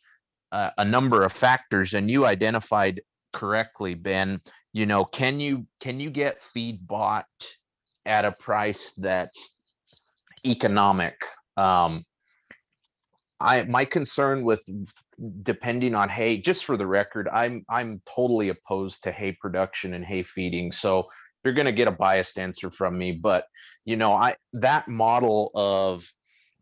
number of factors. And you identified correctly, Ben, can you get feed bought at a price that's economic? My concern with depending on hay, just for the record, I'm totally opposed to hay production and hay feeding. So you're going to get a biased answer from me, but that model of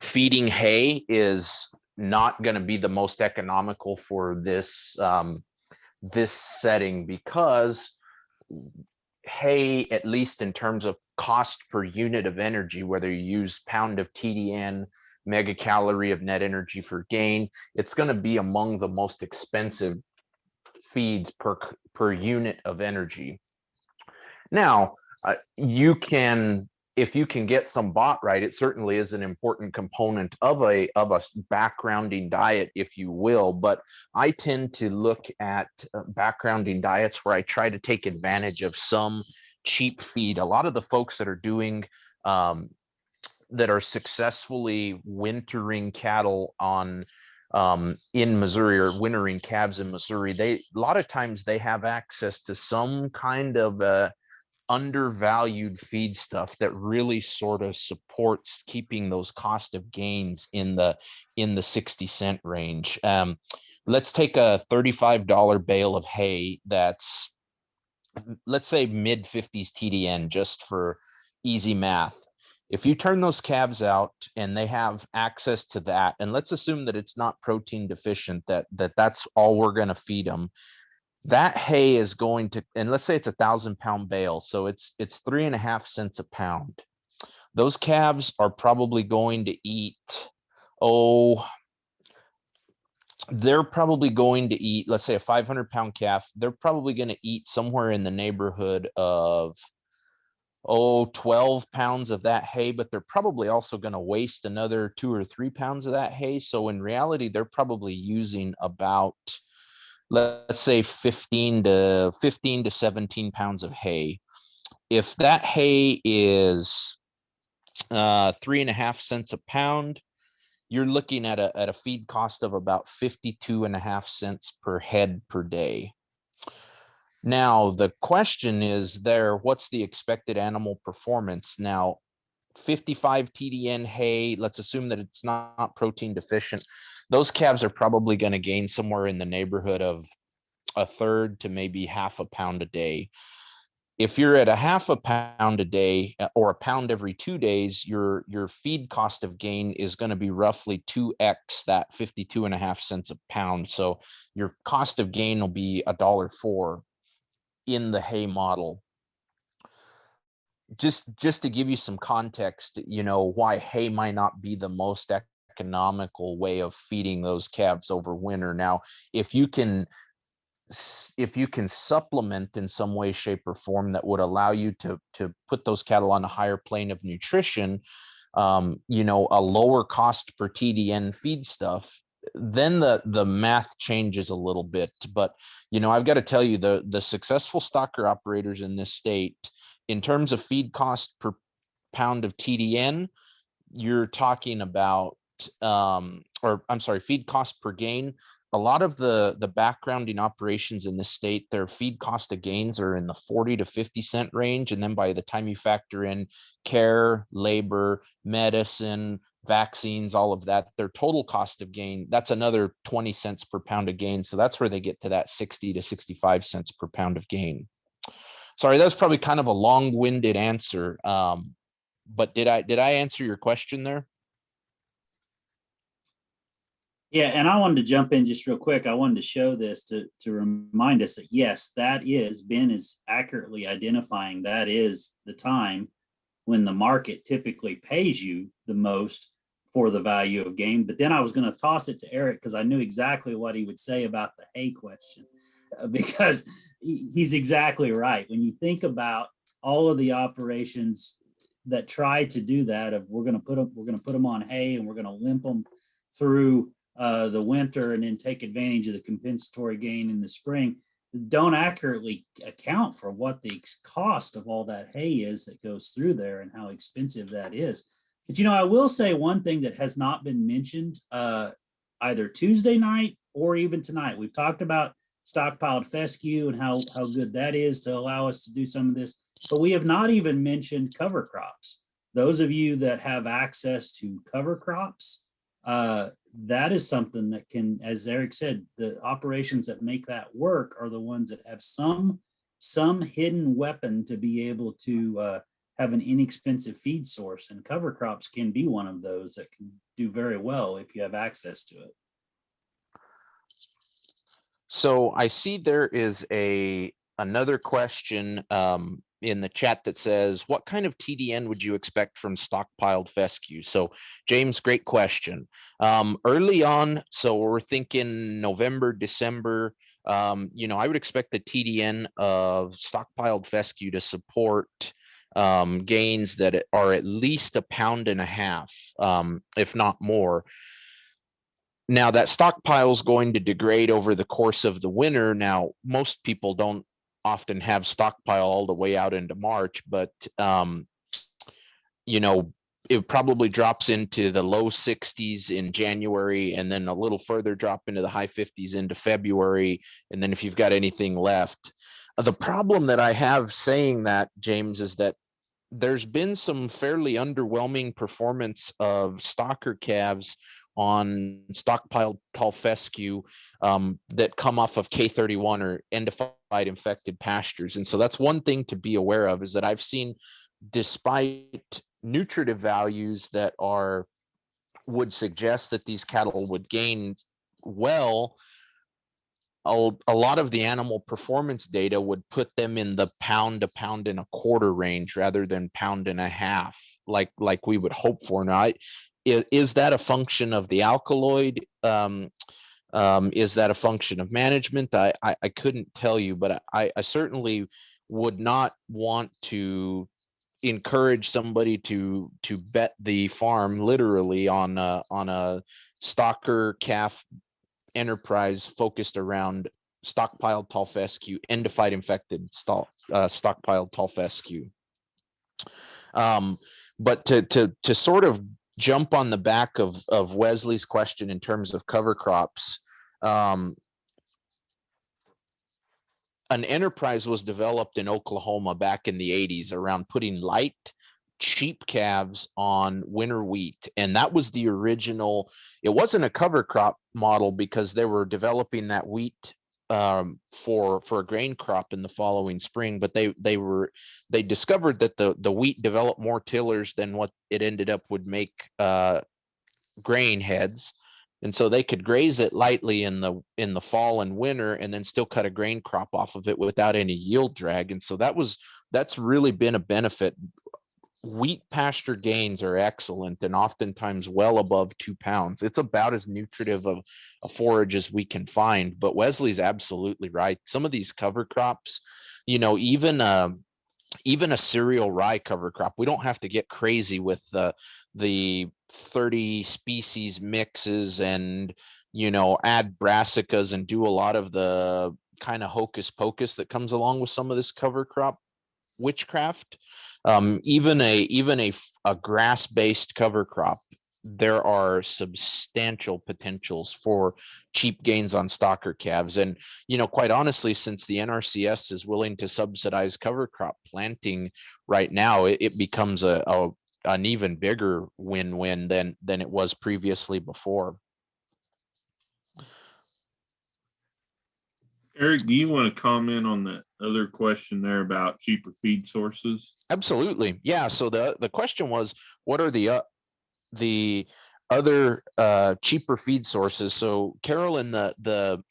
feeding hay is not going to be the most economical for this setting, because hay, at least in terms of cost per unit of energy, whether you use pound of TDN, megacalorie of net energy for gain, it's going to be among the most expensive feeds per unit of energy. Now, you can, if you can get some bought right, it certainly is an important component of a backgrounding diet, if you will. But I tend to look at backgrounding diets where I try to take advantage of some cheap feed. A lot of the folks that are doing that are successfully wintering cattle on in Missouri, or wintering calves in Missouri, a lot of times they have access to some kind of undervalued feed stuff that really sort of supports keeping those cost of gains in the 60-cent range. Let's take a $35 bale of hay that's, let's say, mid 50s TDN, just for easy math. If you turn those calves out and they have access to that, and let's assume that it's not protein deficient, that's all we're going to feed them, that hay is going to, and let's say it's 1,000-pound bale, so it's 3.5 cents a pound. Those calves are probably going to eat, they're probably going to eat, let's say a 500-pound calf, they're probably going to eat somewhere in the neighborhood of 12 pounds of that hay, but they're probably also going to waste another 2 or 3 pounds of that hay. So in reality, they're probably using about, let's say 15 to 17 pounds of hay. If that hay is 3.5 cents a pound, you're looking at a feed cost of about 52.5 cents per head per day. Now, the question is there, what's the expected animal performance? Now, 55 TDN hay, let's assume that it's not protein deficient. Those calves are probably going to gain somewhere in the neighborhood of 1/3 to maybe 1/2 pound a day. If you're at 1/2 pound a day, or a pound every 2 days, your feed cost of gain is going to be roughly 2x that 52.5 cents a pound. So your cost of gain will be $1.04 in the hay model. Just to give you some context, why hay might not be the most economical way of feeding those calves over winter. Now, if you can supplement in some way, shape, or form that would allow you to put those cattle on a higher plane of nutrition, a lower cost per TDN feed stuff, then the math changes a little bit. But I've got to tell you, the successful stocker operators in this state, in terms of feed cost per pound of TDN, you're talking about feed cost per gain. A lot of the backgrounding operations in the state, their feed cost of gains are in the 40 to 50 cent range. And then by the time you factor in care, labor, medicine, vaccines, all of that, their total cost of gain, that's another 20 cents per pound of gain. So that's where they get to that 60 to 65 cents per pound of gain. Sorry, that's probably kind of a long-winded answer. But did I answer your question there? Yeah, and I wanted to jump in just real quick. I wanted to show this to remind us that, yes, Ben is accurately identifying that is the time when the market typically pays you the most for the value of gain. But then I was going to toss it to Eric because I knew exactly what he would say about the hay question, because he's exactly right. When you think about all of the operations that try to do that, of we're going to put them on hay and we're going to limp them through the winter and then take advantage of the compensatory gain in the spring, don't accurately account for what the cost of all that hay is that goes through there and how expensive that is. But I will say one thing that has not been mentioned either Tuesday night or even tonight. We've talked about stockpiled fescue and how good that is to allow us to do some of this, but we have not even mentioned cover crops. Those of you that have access to cover crops, that is something that can, as Eric said, the operations that make that work are the ones that have some hidden weapon to be able to have an inexpensive feed source, and cover crops can be one of those that can do very well if you have access to it. So I see there is another question in the chat that says, what kind of TDN would you expect from stockpiled fescue? So James, great question. Early on, so we're thinking November, December, I would expect the TDN of stockpiled fescue to support gains that are at least 1.5 pounds, if not more. Now that stockpile is going to degrade over the course of the winter. Now, most people don't often have stockpile all the way out into March, but it probably drops into the low 60s in January, and then a little further drop into the high 50s into February. And then if you've got anything left, the problem that I have saying that, James, is that there's been some fairly underwhelming performance of stocker calves on stockpiled tall fescue that come off of K31 or endified infected pastures. And so that's one thing to be aware of, is that I've seen, despite nutritive values that would suggest that these cattle would gain well, a lot of the animal performance data would put them in the 1 to 1.25 pound range rather than 1.5 pound, like we would hope for. Now, is that a function of the alkaloid? Is that a function of management? I couldn't tell you, but I certainly would not want to encourage somebody to bet the farm literally on a stocker calf enterprise focused around stockpiled tall fescue, endified infected stockpiled tall fescue. But to sort of jump on the back of Wesley's question in terms of cover crops, an enterprise was developed in Oklahoma back in the 80s around putting light, cheap calves on winter wheat. And that was the original. It wasn't a cover crop model because they were developing that wheat for a grain crop in the following spring, but they discovered that the wheat developed more tillers than what it ended up would make grain heads. And so they could graze it lightly in the fall and winter and then still cut a grain crop off of it without any yield drag. And so that's really been a benefit. Wheat pasture gains are excellent and oftentimes well above 2 pounds. It's about as nutritive of a forage as we can find. But Wesley's absolutely right. Some of these cover crops, even a cereal rye cover crop, we don't have to get crazy with the 30 species mixes and add brassicas and do a lot of the kind of hocus pocus that comes along with some of this cover crop witchcraft. Even a grass-based cover crop, there are substantial potentials for cheap gains on stocker calves. And quite honestly, since the NRCS is willing to subsidize cover crop planting right now, it becomes an even bigger win-win than it was previously before. Eric, do you want to comment on the other question there about cheaper feed sources? Absolutely. Yeah. So the question was, what are the other cheaper feed sources? So Carolyn, the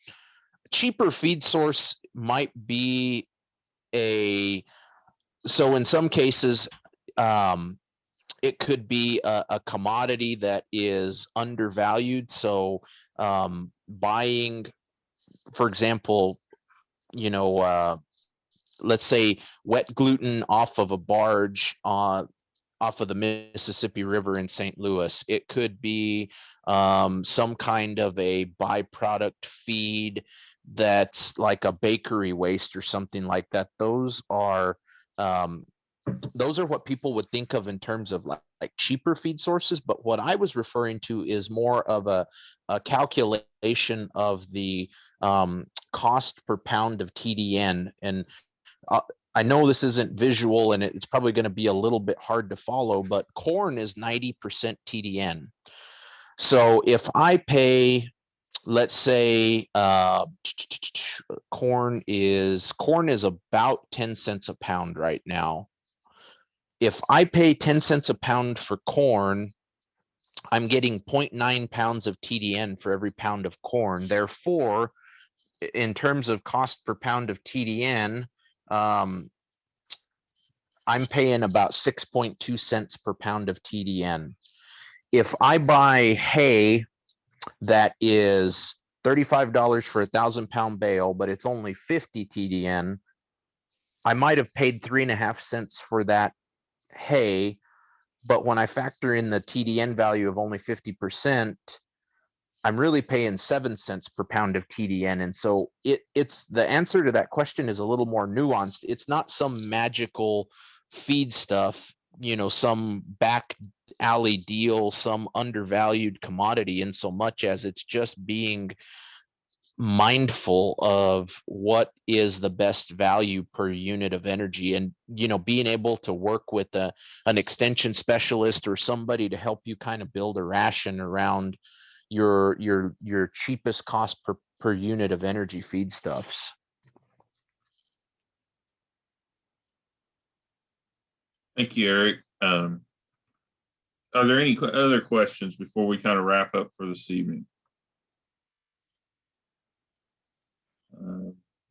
cheaper feed source might be so in some cases, it could be a commodity that is undervalued. So buying, for example, let's say wet gluten off of a barge off of the Mississippi River in St. Louis. It could be some kind of a byproduct feed that's like a bakery waste or something like that. Those are what people would think of in terms of like cheaper feed sources. But what I was referring to is more of a calculation of the cost per pound of TDN. And I know this isn't visual and it's probably going to be a little bit hard to follow, but corn is 90% TDN. So if I pay, let's say, corn is about 10 cents a pound right now. If I pay 10 cents a pound for corn, I'm getting 0.9 pounds of TDN for every pound of corn. Therefore, in terms of cost per pound of TDN, I'm paying about 6.2 cents per pound of TDN. If I buy hay that is $35 for a 1,000-pound bale, but it's only 50 TDN, I might have paid 3.5 cents for that hay, but when I factor in the TDN value of only 50%, I'm really paying 7 cents per pound of TDN. And so it's the answer to that question is a little more nuanced. It's not some magical feed stuff, some back alley deal, some undervalued commodity, in so much as it's just being mindful of what is the best value per unit of energy, and being able to work with an extension specialist or somebody to help you kind of build a ration around your cheapest cost per unit of energy feedstuffs. Thank you, Eric. Are there any other questions before we kind of wrap up for this evening?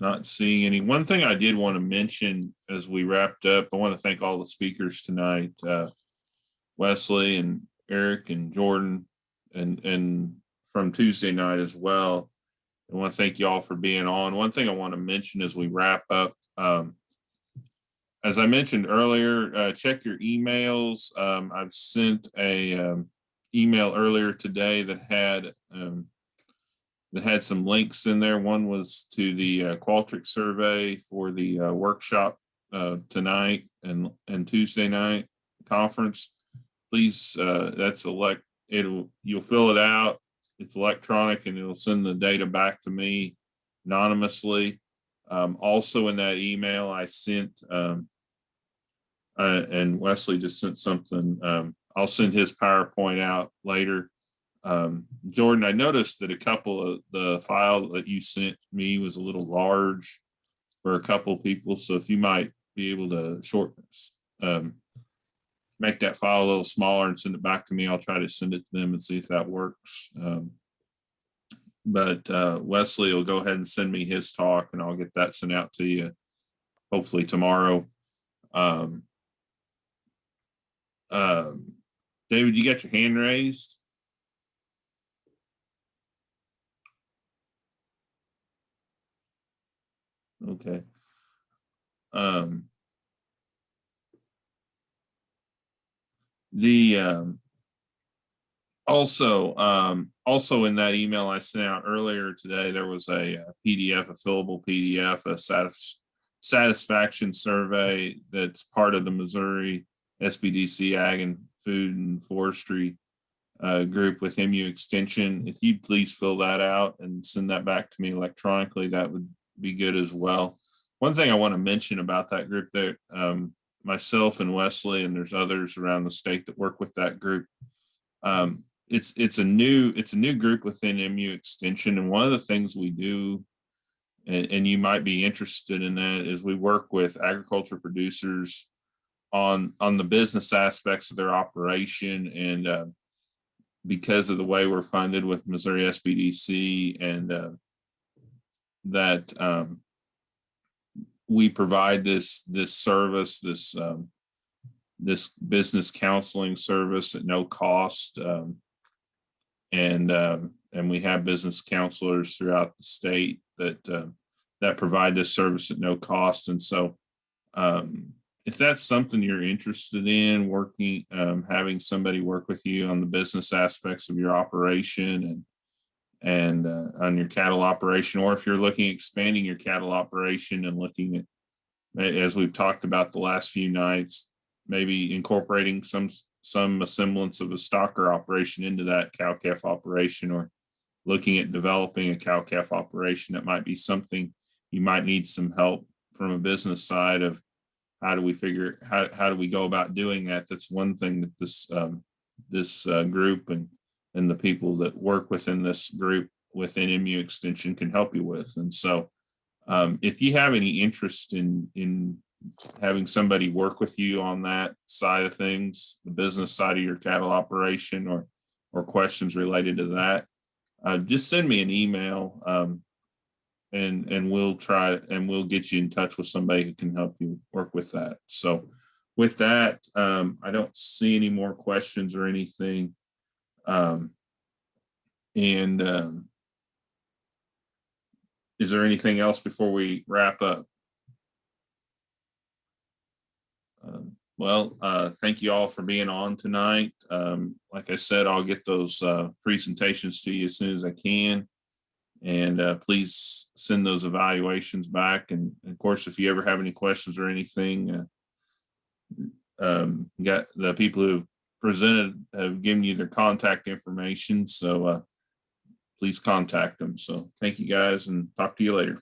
Not seeing any. One thing I did want to mention as we wrapped up, I want to thank all the speakers tonight, Wesley and Eric and Jordan, and from Tuesday night as well. I want to thank you all for being on. One thing I want to mention as we wrap up, as I mentioned earlier, check your emails. I've sent a email earlier today that had some links in there. One was to the Qualtrics survey for the workshop tonight and Tuesday night conference. Please, you'll fill it out. It's electronic and it'll send the data back to me anonymously. Also in that email I sent, and Wesley just sent something. I'll send his PowerPoint out later. Jordan, I noticed that a couple of the file that you sent me was a little large for a couple of people. So if you might be able to make that file a little smaller and send it back to me, I'll try to send it to them and see if that works. But Wesley will go ahead and send me his talk and I'll get that sent out to you hopefully tomorrow. David, you got your hand raised? Okay. Also in that email I sent out earlier today, there was a PDF, a fillable PDF, a satisfaction survey that's part of the Missouri SBDC Ag and Food and Forestry group with MU Extension. If you'd please fill that out and send that back to me electronically, that would be good as well. One thing I want to mention about that group, that myself and Wesley, and there's others around the state that work with that group. It's a new group within MU Extension, and one of the things we do, and you might be interested in that, is we work with agriculture producers on the business aspects of their operation, and because of the way we're funded with Missouri SBDC, and that we provide this service, this business counseling service at no cost, and we have business counselors throughout the state that provide this service at no cost. And so if that's something you're interested in, working, having somebody work with you on the business aspects of your operation and on your cattle operation, or if you're looking at expanding your cattle operation and looking at, as we've talked about the last few nights, maybe incorporating some semblance of a stocker operation into that cow-calf operation, or looking at developing a cow-calf operation, that might be something you might need some help from a business side of. How do we go about doing that? That's one thing that this group and the people that work within this group within MU Extension can help you with. And so if you have any interest in having somebody work with you on that side of things, the business side of your cattle operation, or questions related to that, just send me an email, and we'll get you in touch with somebody who can help you work with that. So with that, I don't see any more questions or anything. Is there anything else before we wrap up? Thank you all for being on tonight. Like I said, I'll get those presentations to you as soon as I can. And please send those evaluations back. And of course, if you ever have any questions or anything, got the people who presented have given you their contact information. So please contact them. So thank you guys and talk to you later.